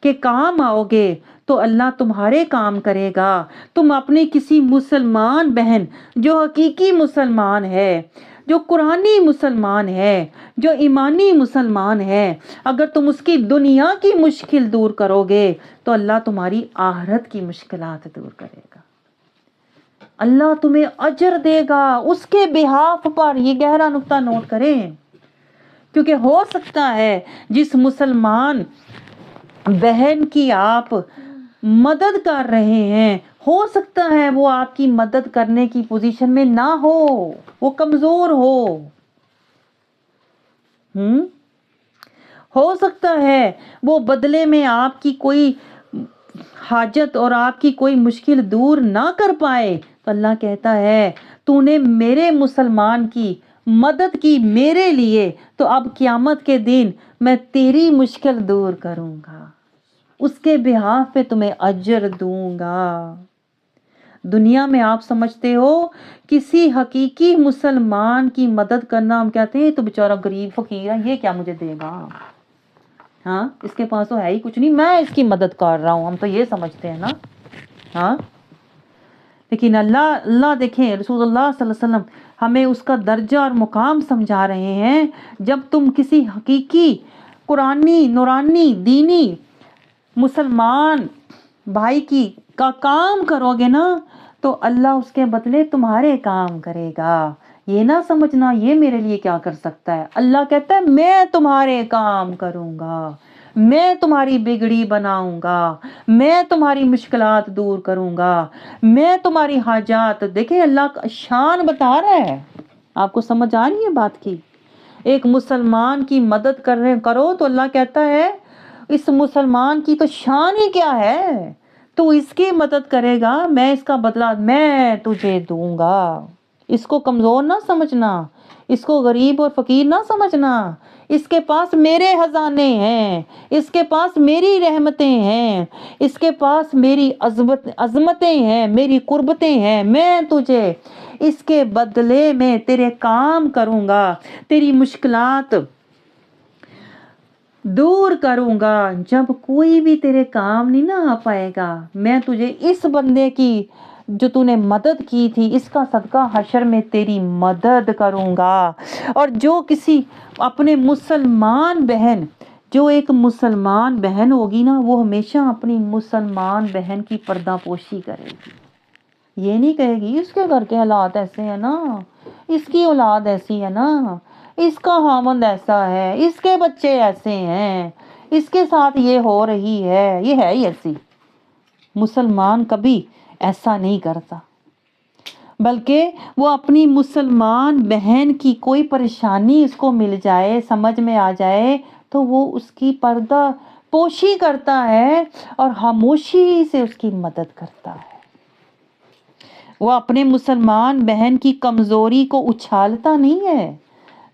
کے کام آؤ گے تو اللہ تمہارے کام کرے گا. تم اپنے کسی مسلمان بہن جو حقیقی مسلمان ہے، جو قرآنی مسلمان ہے، جو ایمانی مسلمان ہے، اگر تم اس کی دنیا کی مشکل دور کرو گے تو اللہ تمہاری آخرت کی مشکلات دور کرے گا. اللہ تمہیں اجر دے گا اس کے بہاف پر. یہ گہرا نقطہ نوٹ کریں، کیونکہ ہو سکتا ہے جس مسلمان بہن کی آپ مدد کر رہے ہیں، ہو سکتا ہے وہ آپ کی مدد کرنے کی پوزیشن میں نہ ہو، وہ کمزور ہو سکتا ہے وہ بدلے میں آپ کی کوئی حاجت اور آپ کی کوئی مشکل دور نہ کر پائے. تو اللہ کہتا ہے تو نے میرے مسلمان کی مدد کی میرے لیے، تو اب قیامت کے دن میں تیری مشکل دور کروں گا، اس کے بہاف پہ تمہیں اجر دوں گا. دنیا میں آپ سمجھتے ہو کسی حقیقی مسلمان کی مدد کرنا، ہم کہتے ہیں تو بیچارہ غریب فقیر ہے، یہ کیا مجھے دے گا، ہاں اس کے پاس تو ہے ہی کچھ نہیں، میں اس کی مدد کر رہا ہوں، ہم تو یہ سمجھتے ہیں نا. ہاں لیکن اللہ دیکھیں رسول اللہ صلی اللہ علیہ وسلم ہمیں اس کا درجہ اور مقام سمجھا رہے ہیں. جب تم کسی حقیقی قرآنی نورانی دینی مسلمان بھائی کا کام کرو گے نا تو اللہ اس کے بدلے تمہارے کام کرے گا. یہ نہ سمجھنا یہ میرے لیے کیا کر سکتا ہے. اللہ کہتا ہے میں تمہارے کام کروں گا، میں تمہاری بگڑی بناؤں گا، میں تمہاری مشکلات دور کروں گا، میں تمہاری حاجات. دیکھیں اللہ کا شان بتا رہا ہے. آپ کو سمجھ آ رہی ہے بات کی؟ ایک مسلمان کی مدد کرو تو اللہ کہتا ہے اس مسلمان کی تو شان ہی کیا ہے، تو اس کی مدد کرے گا میں اس کا بدلہ میں تجھے دوں گا. اس کو کمزور نہ سمجھنا، اس کو غریب اور فقیر نہ سمجھنا. اس کے پاس میرے خزانے ہیں، اس کے پاس میری رحمتیں ہیں، اس کے پاس میری عظمتیں ہیں، میری قربتیں ہیں. میں تجھے اس کے بدلے میں تیرے کام کروں گا، تیری مشکلات دور کروں گا. جب کوئی بھی تیرے کام نہیں نہ آ پائے گا، میں تجھے اس بندے کی جو تو نے مدد کی تھی اس کا صدقہ حشر میں تیری مدد کروں گا. اور جو کسی اپنے مسلمان بہن، جو ایک مسلمان بہن ہوگی نا وہ ہمیشہ اپنی مسلمان بہن کی پردہ پوشی کرے گی. یہ نہیں کہے گی اس کے گھر کے حالات ایسے ہیں نا، اس کی اولاد ایسی ہے نا، اس کا خاوند ایسا ہے، اس کے بچے ایسے ہیں، اس کے ساتھ یہ ہو رہی ہے، یہ ہے ہی ایسی. مسلمان کبھی ایسا نہیں کرتا، بلکہ وہ اپنی مسلمان بہن کی کوئی پریشانی اس کو مل جائے، سمجھ میں آ جائے تو وہ اس کی پردہ پوشی کرتا ہے اور خاموشی سے اس کی مدد کرتا ہے. وہ اپنے مسلمان بہن کی کمزوری کو اچھالتا نہیں ہے،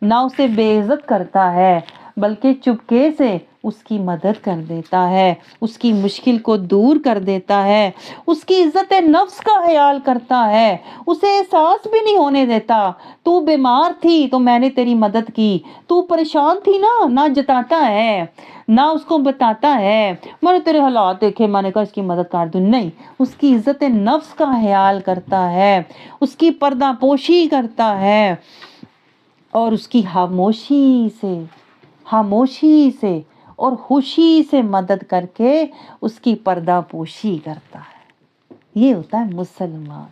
نہ اسے بے عزت کرتا ہے، بلکہ چپکے سے اس کی مدد کر دیتا ہے، اس کی مشکل کو دور کر دیتا ہے، اس کی عزت نفس کا خیال کرتا ہے، اسے احساس بھی نہیں ہونے دیتا۔ تو بیمار تھی تو میں نے تیری مدد کی، تو پریشان تھی نہ جتاتا ہے، نہ اس کو بتاتا ہے میں نے تیرے حالات دیکھے میں نے کہا اس کی مدد کر دوں، نہیں، اس کی عزت نفس کا خیال کرتا ہے، اس کی پردہ پوشی کرتا ہے، اور اس کی خاموشی سے اور خوشی سے مدد کر کے اس کی پردہ پوشی کرتا ہے۔ یہ ہوتا ہے مسلمان۔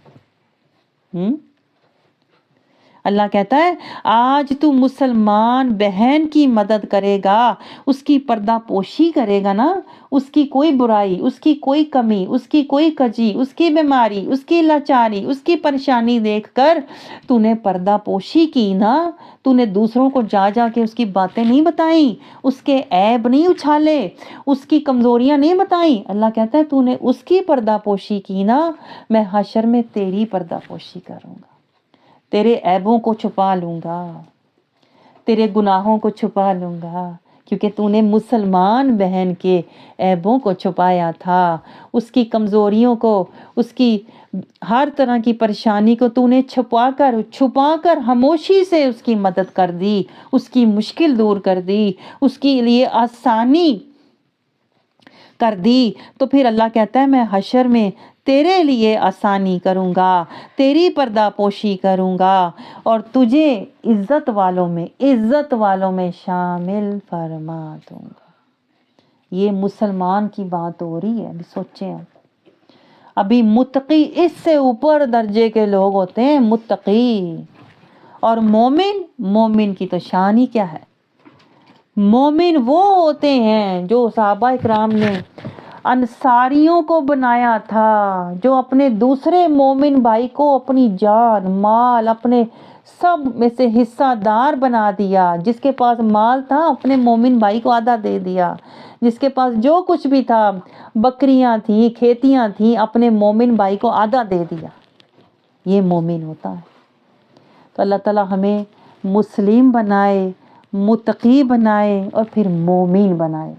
اللہ کہتا ہے آج تو مسلمان بہن کی مدد کرے گا، اس کی پردہ پوشی کرے گا نا، اس کی کوئی برائی، اس کی کوئی کمی، اس کی کوئی کجی، اس کی بیماری، اس کی لاچاری، اس کی پریشانی دیکھ کر تو نے پردہ پوشی کی نا، تو نے دوسروں کو جا کے اس کی باتیں نہیں بتائیں، اس کے عیب نہیں اچھالے، اس کی کمزوریاں نہیں بتائیں۔ اللہ کہتا ہے تو نے اس کی پردہ پوشی کی نا، میں حشر میں تیری پردہ پوشی کروں گا، تیرے عیبوں کو چھپا لوں گا، تیرے گناہوں کو چھپا لوں گا، کیونکہ تو نے مسلمان بہن کے عیبوں کو چھپایا تھا، اس کی کمزوریوں کو، اس کی ہر طرح کی پریشانی کو تو نے چھپا کر خاموشی سے اس کی مدد کر دی، اس کی مشکل دور کر دی، اس کے لیے آسانی کر دی۔ تو پھر اللہ کہتا ہے میں حشر میں تیرے لیے آسانی کروں گا، تیری پردہ پوشی کروں گا، اور تجھے عزت والوں میں شامل فرما دوں گا۔ یہ مسلمان کی بات ہو رہی ہے، ابھی سوچیں ابھی متقی اس سے اوپر درجے کے لوگ ہوتے ہیں، متقی، اور مومن کی تو شان ہی کیا ہے۔ مومن وہ ہوتے ہیں جو صحابہ اکرام نے انصاریوں کو بنایا تھا، جو اپنے دوسرے مومن بھائی کو اپنی جان مال اپنے سب میں سے حصہ دار بنا دیا، جس کے پاس مال تھا اپنے مومن بھائی کو آدھا دے دیا، جس کے پاس جو کچھ بھی تھا، بکریاں تھیں، کھیتیاں تھیں، اپنے مومن بھائی کو آدھا دے دیا۔ یہ مومن ہوتا ہے۔ تو اللہ تعالی ہمیں مسلم بنائے، متقی بنائے، اور پھر مومن بنائے۔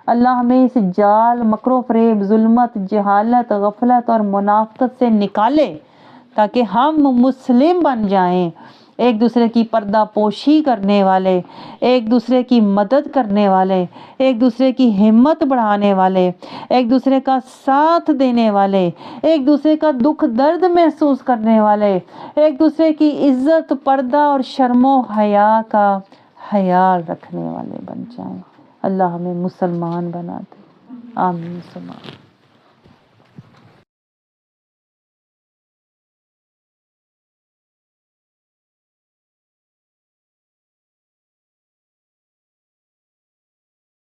اللہ ہمیں اس جال، مکر و فریب، ظلمت، جہالت، غفلت اور منافقت سے نکالے، تاکہ ہم مسلم بن جائیں، ایک دوسرے کی پردہ پوشی کرنے والے، ایک دوسرے کی مدد کرنے والے، ایک دوسرے کی ہمت بڑھانے والے، ایک دوسرے کا ساتھ دینے والے، ایک دوسرے کا دکھ درد محسوس کرنے والے، ایک دوسرے کی عزت، پردہ اور شرم و حیا کا خیال رکھنے والے بن جائیں۔ اللہ ہمیں مسلمان بنا دے، آمین۔